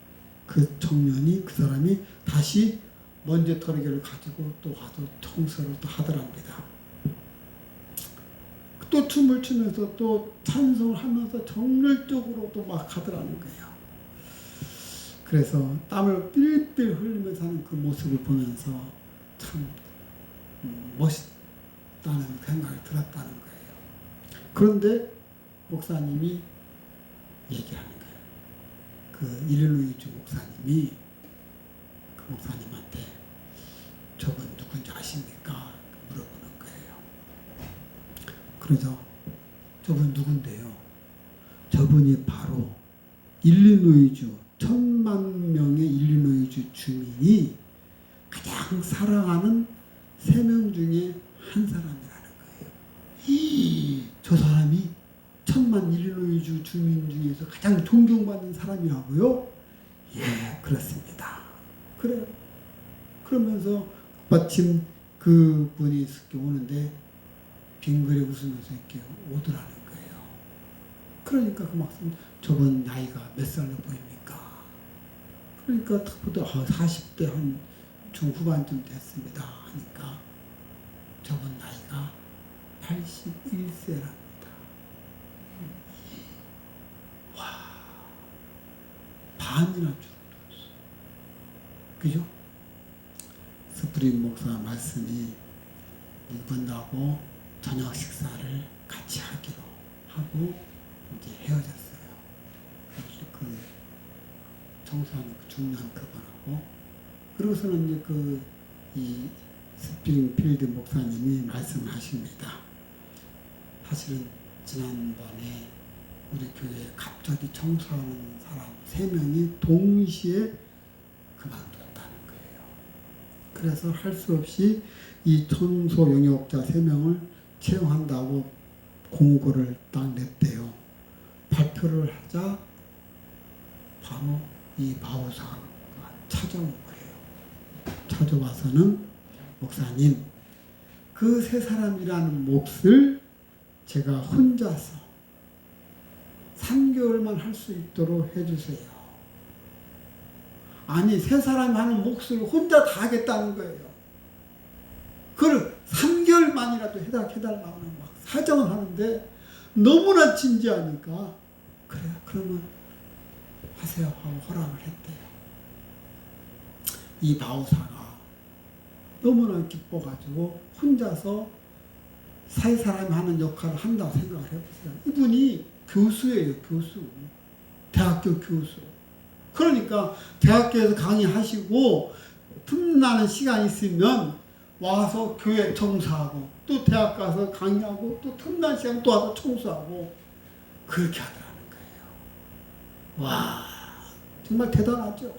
그 청년이, 그 사람이 다시 먼지 털기를 가지고 또 와서 청소를 또 하더랍니다. 또 춤을 추면서 또 찬송을 하면서 정열적으로 또 막 하더라는 거예요. 그래서 땀을 삘삘 흘리면서 하는 그 모습을 보면서 참 멋있다는 생각이 들었다는 거예요. 그런데 목사님이 얘기하는 거예요. 그 일리노이주 목사님이 그 목사님한테 저분 누군지 아십니까? 물어보는 거예요. 그래서 저분 누군데요? 저분이 바로 일리노이주 1000만 명의 일리노이주 주민이 가장 사랑하는 3명 중에 한 사람이라는 거예요. 저 사람이 1000만 일리노이주 주민 중에서 가장 존경받는 사람이라고요? 예, 그렇습니다. 그래요. 그러면서 마침 그분이 이렇게 오는데 빙그레 웃으면서 이렇게 오더라는 거예요. 그러니까 그 막상 저분 나이가 몇 살로 보입니까? 그러니까 딱 보다 40대 한 중후반쯤 됐습니다 하니까 저분 나이가 81세랍니다. 와, 반이나 줄어들었어. 그죠? 스프링 목사 말씀이 이분하고 저녁 식사를 같이 하기로 하고 이제 헤어졌어요. 그 청소하는 그 중년 그분하고. 그러고서는 이제 이 스프링필드 목사님이 말씀하십니다. 사실은 지난번에 우리 교회에 갑자기 청소하는 사람 3명이 동시에 그만뒀다는 거예요. 그래서 할 수 없이 이 청소 용역자 3명을 채용한다고 공고를 딱 냈대요. 발표를 하자 바로 이 마우사가 찾아온 거예요. 찾아와서는 목사님, 그 3사람이라는 몫을 제가 혼자서 3개월만 할 수 있도록 해주세요 아니 세 사람이 하는 몫을 혼자 다 하겠다는 거예요. 그걸 3개월 만이라도 해달라고 막 사정을 하는데 너무나 진지하니까 그래요. 그러면 하세요 하고 허락을 했대요. 이 바오사가 너무나 기뻐가지고 혼자서 세 사람이 하는 역할을 한다고 생각을 해보세요. 이분이 교수예요. 교수. 대학교 교수. 그러니까 대학교에서 강의하시고 틈나는 시간이 있으면 와서 교회 청소하고 또 대학 가서 강의하고 또 틈난 시간 또 와서 청소하고 그렇게 하더라는 거예요. 와, 정말 대단하죠.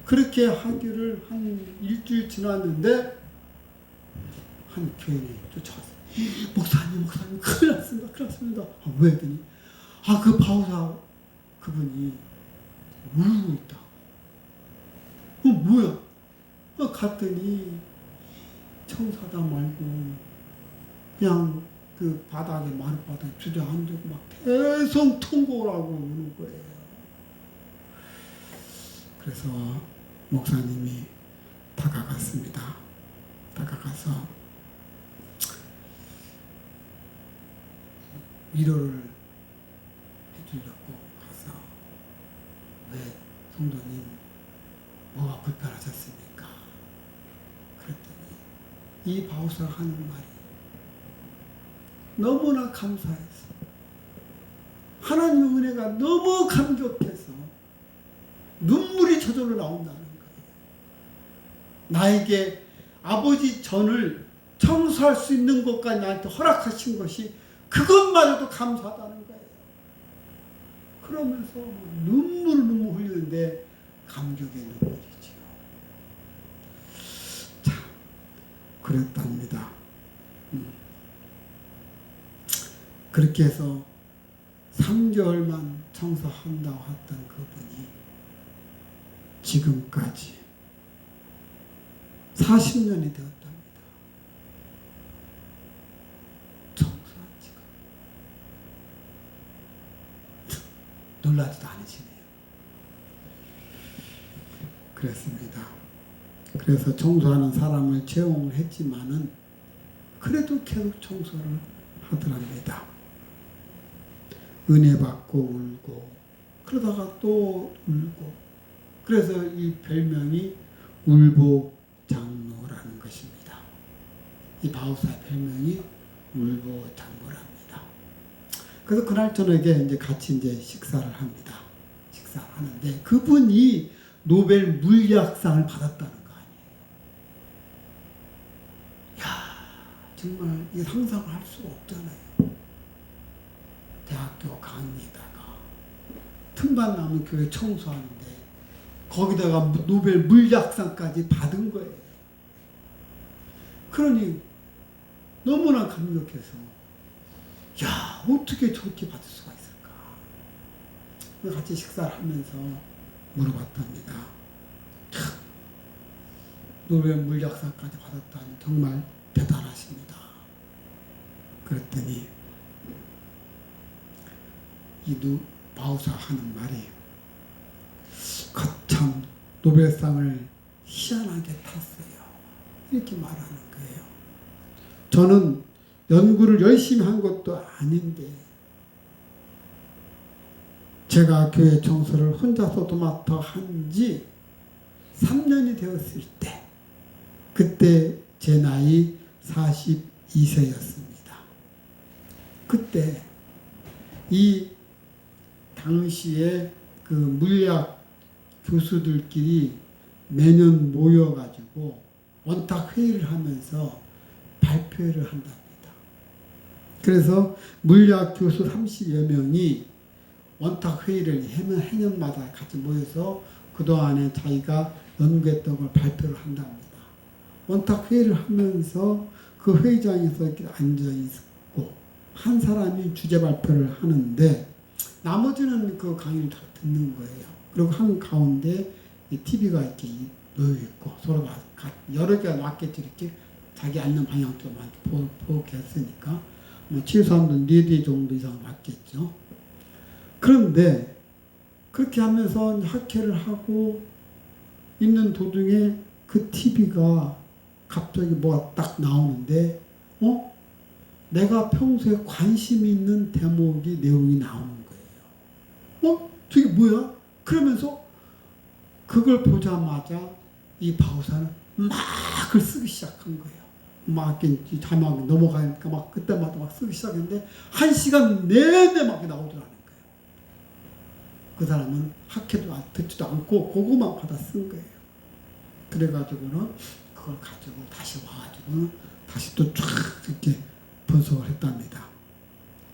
그렇게 하기를 한 일주일 지났는데 한 교인이 쫓아왔어요. 목사님 큰일 났습니다. 큰일 났습니다. 왜 그러니? 그 바오사 그분이 울고 있다고. 뭐야? 갔더니 청소하다 말고 그냥 그 바닥에 마룻바닥에 주저앉고 막 계속 통곡을 하고 우는 거예요. 그래서 목사님이 다가갔습니다. 다가가서 위로를 해주려고 가서 왜 성도님 뭐가 불편하셨습니까? 그랬더니 이 바오사가 하는 말이 너무나 감사해서 하나님의 은혜가 너무 감격해서 눈물이 저절로 나온다는 거예요. 나에게 아버지 전을 청소할 수 있는 것까지 나한테 허락하신 것이 그것마저도 감사하다는 거예요. 그러면서 눈물 흘리는데 감격의 눈물이지요. 자, 그랬답니다. 그렇게 해서 3개월만 청소한다고 했던 그분이 지금까지 40년이 되었답니다. 청소한 지가. 놀라지도 않으시네요. 그랬습니다. 그래서 청소하는 사람을 채용을 했지만은 그래도 계속 청소를 하더랍니다. 은혜 받고 울고 그러다가 또 울고 그래서 이 별명이 울보장로라는 것입니다. 이 바오사의 별명이 울보장로랍니다. 그래서 그날 저녁에 이제 같이 이제 식사를 합니다. 식사를 하는데 그분이 노벨 물리학상을 받았다는 거 아니에요. 야, 정말 이 상상을 할 수가 없잖아요. 대학교 강의에다가 틈만 나면 교회 청소하는데 거기다가 노벨 물리학상까지 받은 거예요. 그러니 너무나 감격해서 야, 어떻게 저렇게 받을 수가 있을까? 같이 식사를 하면서 물어봤답니다. 노벨 물리학상까지 받았다니 정말 대단하십니다. 그랬더니 이 바오사 하는 말이 거참 노벨상을 희한하게 탔어요. 이렇게 말하는 거예요. 저는 연구를 열심히 한 것도 아닌데 제가 교회 청소를 혼자서 도맡아 한지 3년이 되었을 때 그때 제 나이 42세였습니다. 그때 이 당시에 그 물리학 교수들끼리 매년 모여가지고 원탁 회의를 하면서 발표를 한답니다. 그래서 물리학 교수 30여 명이 원탁 회의를 해년마다 같이 모여서 그동안에 자기가 연구했던 걸 발표를 한답니다. 원탁 회의를 하면서 그 회의장에서 이렇게 앉아 있고 한 사람이 주제 발표를 하는데 나머지는 그 강의를 다 듣는 거예요. 그리고 한 가운데 TV가 이렇게 놓여 있고 서로가 여러 개가 놨겠지. 이렇게 자기 앉는 방향도만 보게 했으니까 뭐 최소한 4대 정도 이상 맞겠죠. 그런데 그렇게 하면서 학회를 하고 있는 도중에 그 TV가 갑자기 뭐가 딱 나오는데 내가 평소에 관심이 있는 대목이 내용이 나오는 거예요. 저게 뭐야? 그러면서 그걸 보자마자 이 바우사는 막 글 쓰기 시작한 거예요. 막 이렇게 자막 넘어가니까 막 그때마다 막 쓰기 시작했는데 1시간 내내 막 나오더라는 거예요. 그 사람은 학회도 듣지도 않고 그거만 받아 쓴 거예요. 그래가지고는 그걸 가지고 다시 와가지고는 다시 또 쫙 이렇게 분석을 했답니다.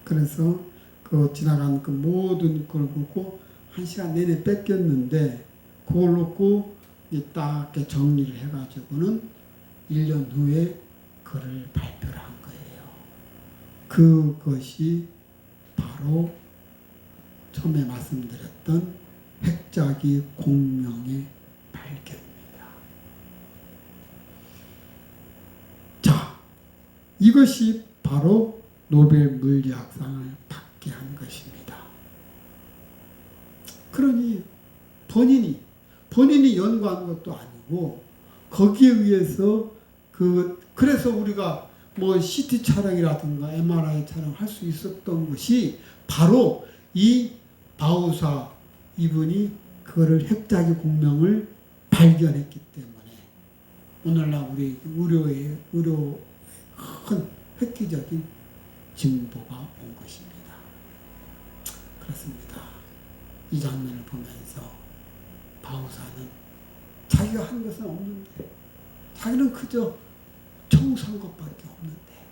그래서 그 지나간 그 모든 걸 보고 1시간 내내 뺏겼는데 그걸 놓고 딱 정리를 해가지고는 1년 후에 글을 발표를 한 거예요. 그것이 바로 처음에 말씀드렸던 핵자기 공명의 발견입니다. 자, 이것이 바로 노벨 물리학상을 받게 한 것입니다. 그러니 본인이 연구한 것도 아니고 거기에 의해서 그래서 우리가 뭐 CT 촬영이라든가 MRI 촬영할 수 있었던 것이 바로 이 바우사 이분이 그거를 핵자기 공명을 발견했기 때문에 오늘날 우리 의료의 큰 획기적인 진보가 온 것입니다. 그렇습니다. 이 장면을 보면서 바우사는 자기가 한 것은 없는데 자기는 그저 청소한 것밖에 없는데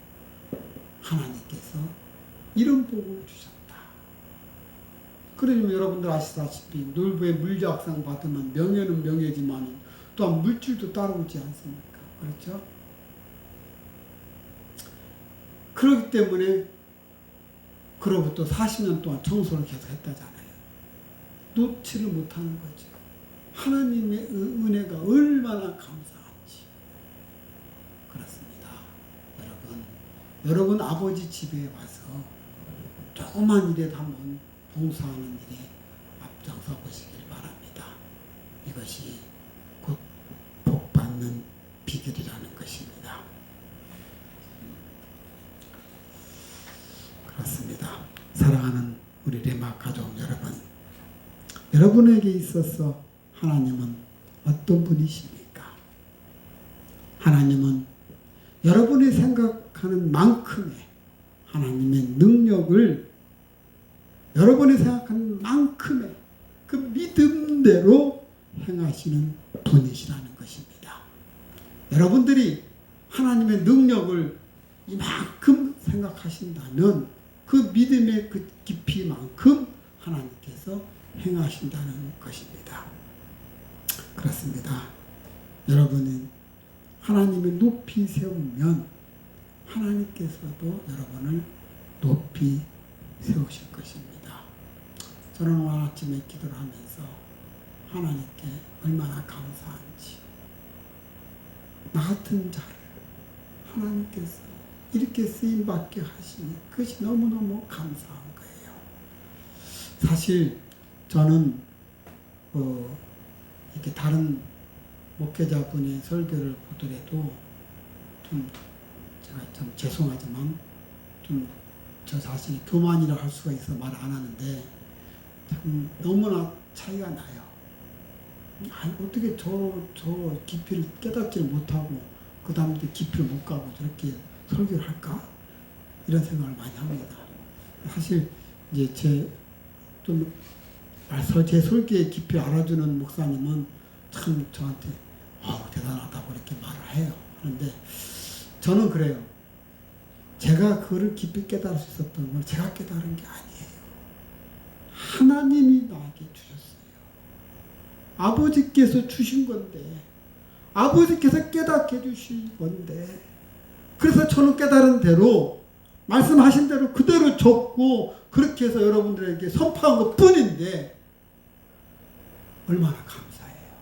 하나님께서 이런 복을 주셨다. 그러면 여러분들 아시다시피 노벨 물리학상 받으면 명예는 명예지만 또한 물질도 따라오지 않습니까? 그렇죠? 그렇기 때문에 그로부터 40년 동안 청소를 계속 했다잖아요. 놓지를 못하는 거죠. 하나님의 은혜가 얼마나 감사한지. 그렇습니다. 여러분 아버지 집에 와서 조그만 일에 한번 봉사하는 일에 앞장서 보시길 바랍니다. 이것이 곧 복받는 비결이라는 것입니다. 그렇습니다. 사랑하는 우리 레마 가족 여러분, 여러분에게 있어서 하나님은 어떤 분이십니까? 하나님은 여러분이 생각하는 만큼의 하나님의 능력을 여러분이 생각하는 만큼의 그 믿음대로 행하시는 분이시라는 것입니다. 여러분들이 하나님의 능력을 이만큼 생각하신다면 그 믿음의 그 깊이만큼 하나님께서 행하신다는 것입니다. 그렇습니다. 여러분은 하나님을 높이 세우면 하나님께서도 여러분을 높이 세우실 것입니다. 저는 오늘 아침에 기도를 하면서 하나님께 얼마나 감사한지, 나 같은 자를 하나님께서 이렇게 쓰임받게 하시니 그것이 너무너무 감사한 거예요. 사실 저는 이렇게 다른 목회자분의 설교를 보더라도 좀 제가 좀 죄송하지만 좀 저 자신이 교만이라 할 수가 있어 말 안 하는데 참 너무나 차이가 나요. 아니, 어떻게 저 깊이를 깨닫지 못하고 그 다음부터 깊이를 못 가고 저렇게 설교를 할까? 이런 생각을 많이 합니다. 사실 이제 제 설교의 깊이 알아주는 목사님은 참 저한테 대단하다고 이렇게 말을 해요. 그런데 저는 그래요. 제가 그거를 깊이 깨달을 수 있었던 건 제가 깨달은 게 아니에요. 하나님이 나에게 주셨어요. 아버지께서 주신 건데, 아버지께서 깨닫게 해주신 건데, 그래서 저는 깨달은 대로, 말씀하신 대로 그대로 적고, 그렇게 해서 여러분들에게 선포한 것 뿐인데, 얼마나 감사해요.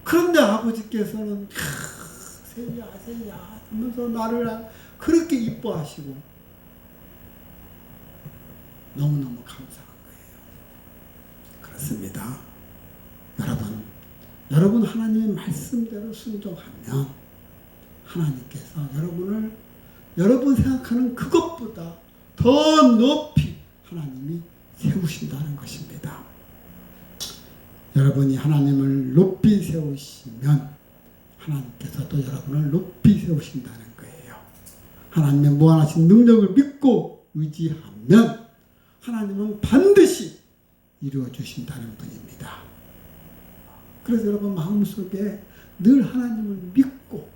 그런데 아버지께서는, 세야, 하면서 나를 그렇게 이뻐하시고, 너무너무 감사한 거예요. 그렇습니다. 여러분, 여러분 하나님의 말씀대로 순종하면 하나님께서 여러분을 여러분 생각하는 그것보다 더 높이 하나님이 세우신다는 것입니다. 여러분이 하나님을 높이 세우시면 하나님께서도 여러분을 높이 세우신다는 거예요. 하나님의 무한하신 능력을 믿고 의지하면 하나님은 반드시 이루어 주신다는 분입니다. 그래서 여러분 마음속에 늘 하나님을 믿고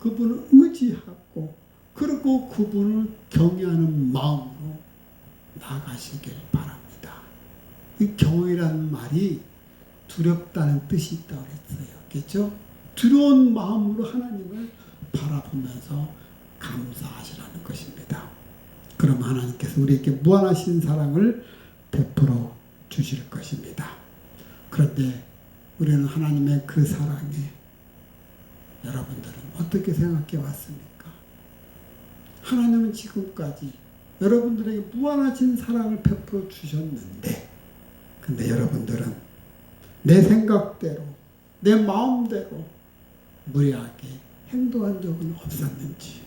그분을 의지하고 그리고 그분을 경외하는 마음으로 나아가시길 바랍니다. 이 경외라는 말이 두렵다는 뜻이 있다고 했어요. 그렇죠? 두려운 마음으로 하나님을 바라보면서 감사하시라는 것입니다. 그럼 하나님께서 우리에게 무한하신 사랑을 베풀어 주실 것입니다. 그런데 우리는 하나님의 그 사랑에 여러분들은 어떻게 생각해 왔습니까? 하나님은 지금까지 여러분들에게 무한하신 사랑을 베풀어 주셨는데 근데 여러분들은 내 생각대로 내 마음대로 무례하게 행동한 적은 없었는지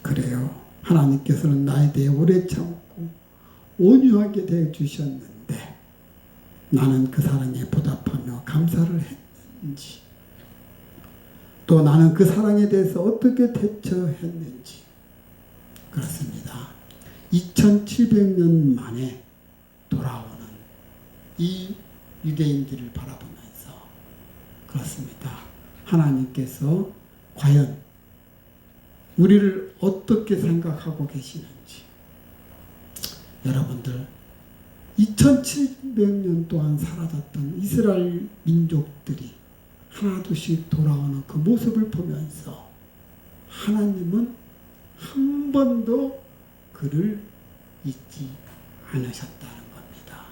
그래요. 하나님께서는 나에 대해 오래 참고 온유하게 대해 주셨는데 나는 그 사랑에 보답하며 감사를 했는지 또 나는 그 사랑에 대해서 어떻게 대처했는지 그렇습니다. 2700년 만에 돌아오는 이 유대인들을 바라보면서 그렇습니다. 하나님께서 과연 우리를 어떻게 생각하고 계시는지 여러분들 2700년 동안 사라졌던 이스라엘 민족들이 하나둘씩 돌아오는 그 모습을 보면서 하나님은 한 번도 그를 잊지 않으셨다는 겁니다.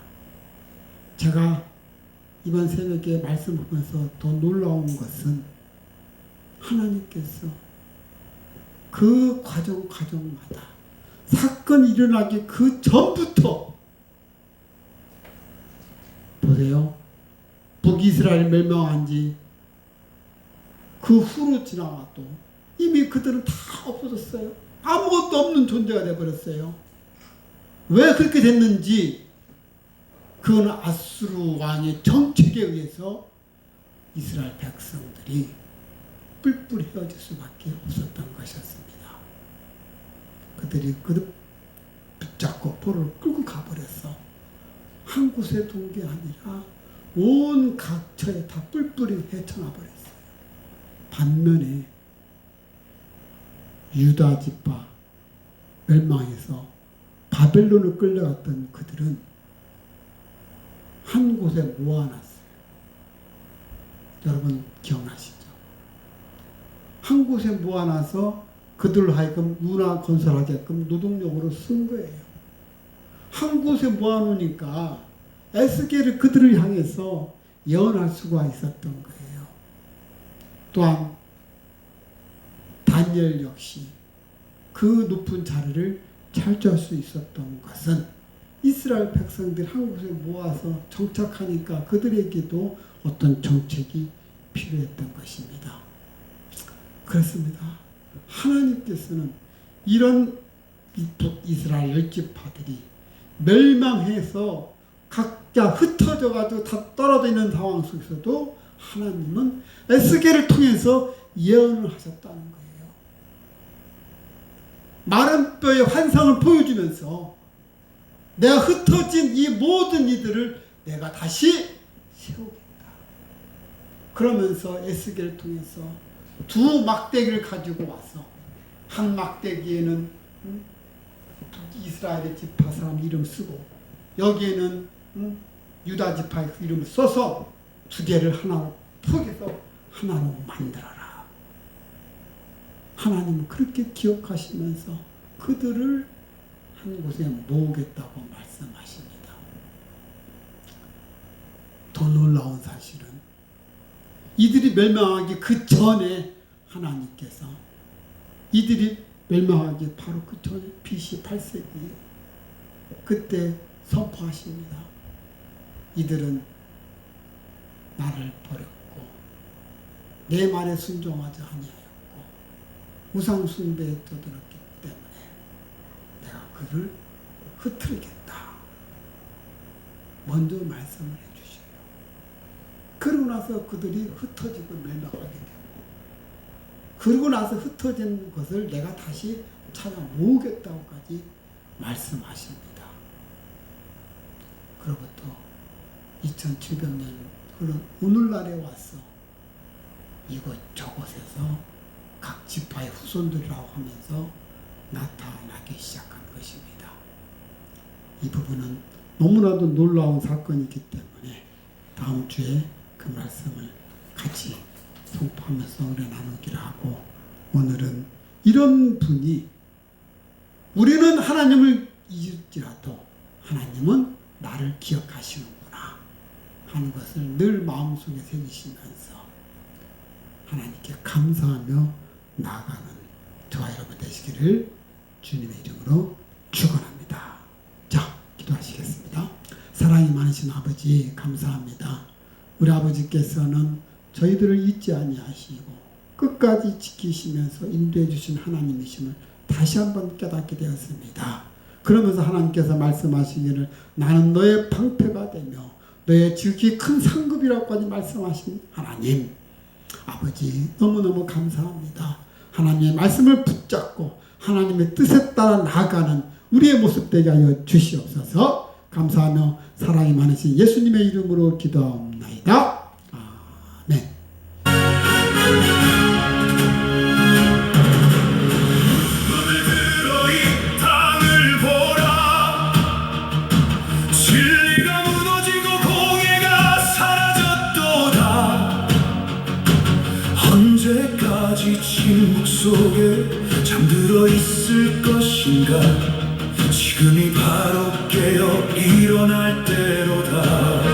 제가 이번 새벽에 말씀 보면서 더 놀라운 것은 하나님께서 그 과정마다 사건이 일어나기 그 전부터 보세요. 북이스라엘 멸망한 지 그 후로 지나와도 이미 그들은 다 없어졌어요. 아무것도 없는 존재가 되어버렸어요. 왜 그렇게 됐는지 그건 아수르 왕의 정책에 의해서 이스라엘 백성들이 뿔뿔이 헤어질 수밖에 없었던 것이었습니다. 그들이 그들 붙잡고 포로를 끌고 가버렸어. 한 곳에 둔 게 아니라 온 각처에 다 뿔뿔이 헤쳐나 버렸어요. 반면에 유다 지파 멸망해서 바벨론을 끌려갔던 그들은 한 곳에 모아놨어요. 여러분 기억나시죠? 한 곳에 모아놔서 그들로 하여금 문화 건설하게끔 노동력으로 쓴 거예요. 한 곳에 모아놓으니까 에스겔이 그들을 향해서 예언할 수가 있었던 거예요. 또한 다니엘 역시 그 높은 자리를 차지할 수 있었던 것은 이스라엘 백성들이 한 곳에 모아서 정착하니까 그들에게도 어떤 정책이 필요했던 것입니다. 그렇습니다. 하나님께서는 이런 이스라엘 열지파들이 멸망해서 각자 흩어져 가지고 다 떨어져 있는 상황 속에서도 하나님은 에스겔을 통해서 예언을 하셨다는 거예요. 마른 뼈의 환상을 보여주면서 내가 흩어진 이 모든 이들을 내가 다시 세우겠다. 그러면서 에스겔을 통해서 두 막대기를 가지고 와서 한 막대기에는 이스라엘의 지파 사람 이름 쓰고 여기에는 유다 지파의 이름을 써서 두 개를 하나로 포개서 하나로 만들어라. 하나님은 그렇게 기억하시면서 그들을 한 곳에 모으겠다고 말씀하십니다. 더 놀라운 사실은 이들이 멸망하기 그 전에 하나님께서 이들이 멸망하기 바로 그 전에 BC 8세기에 그때 선포하십니다. 이들은 나를 버렸고 내 말에 순종하지 아니하였고 우상 숭배에 떠들었기 때문에 내가 그를 흩트리겠다. 먼저 말씀을 해주시고 그러고 나서 그들이 흩어지고 멸망하게 되고 그러고 나서 흩어진 것을 내가 다시 찾아 모으겠다고까지 말씀하십니다. 그로부터 2700년 흐른 오늘날에 와서 이곳저곳에서 각 지파의 후손들이라고 하면서 나타나기 시작한 것입니다. 이 부분은 너무나도 놀라운 사건이기 때문에 다음 주에 그 말씀을 같이 선포하면서 은혜 나누기를 하고, 오늘은 이런 분이 우리는 하나님을 잊을지라도 하나님은 나를 기억하시는구나 하는 것을 늘 마음속에 새기시면서 하나님께 감사하며 나아가는 저와 여러분 되시기를 주님의 이름으로 축원합니다. 자, 기도하시겠습니다. 사랑이 많으신 아버지 감사합니다. 우리 아버지께서는 저희들을 잊지 아니하시고 끝까지 지키시면서 인도해 주신 하나님이심을 다시 한번 깨닫게 되었습니다. 그러면서 하나님께서 말씀하시기를 나는 너의 방패가 되며 너의 지극히 큰 상급이라고까지 말씀하신 하나님, 아버지 너무너무 감사합니다. 하나님의 말씀을 붙잡고 하나님의 뜻에 따라 나아가는 우리의 모습 되게 하여 주시옵소서. 감사하며 사랑이 많으신 예수님의 이름으로 기도하옵나이다. 아멘. 눈을 들어 이 땅을 보라. 진리가 무너지고 공의가 사라졌도다. 언제까지 침묵 속에 잠들어 있을 것인가. 지금이 바로 깨어 일어날 때로다.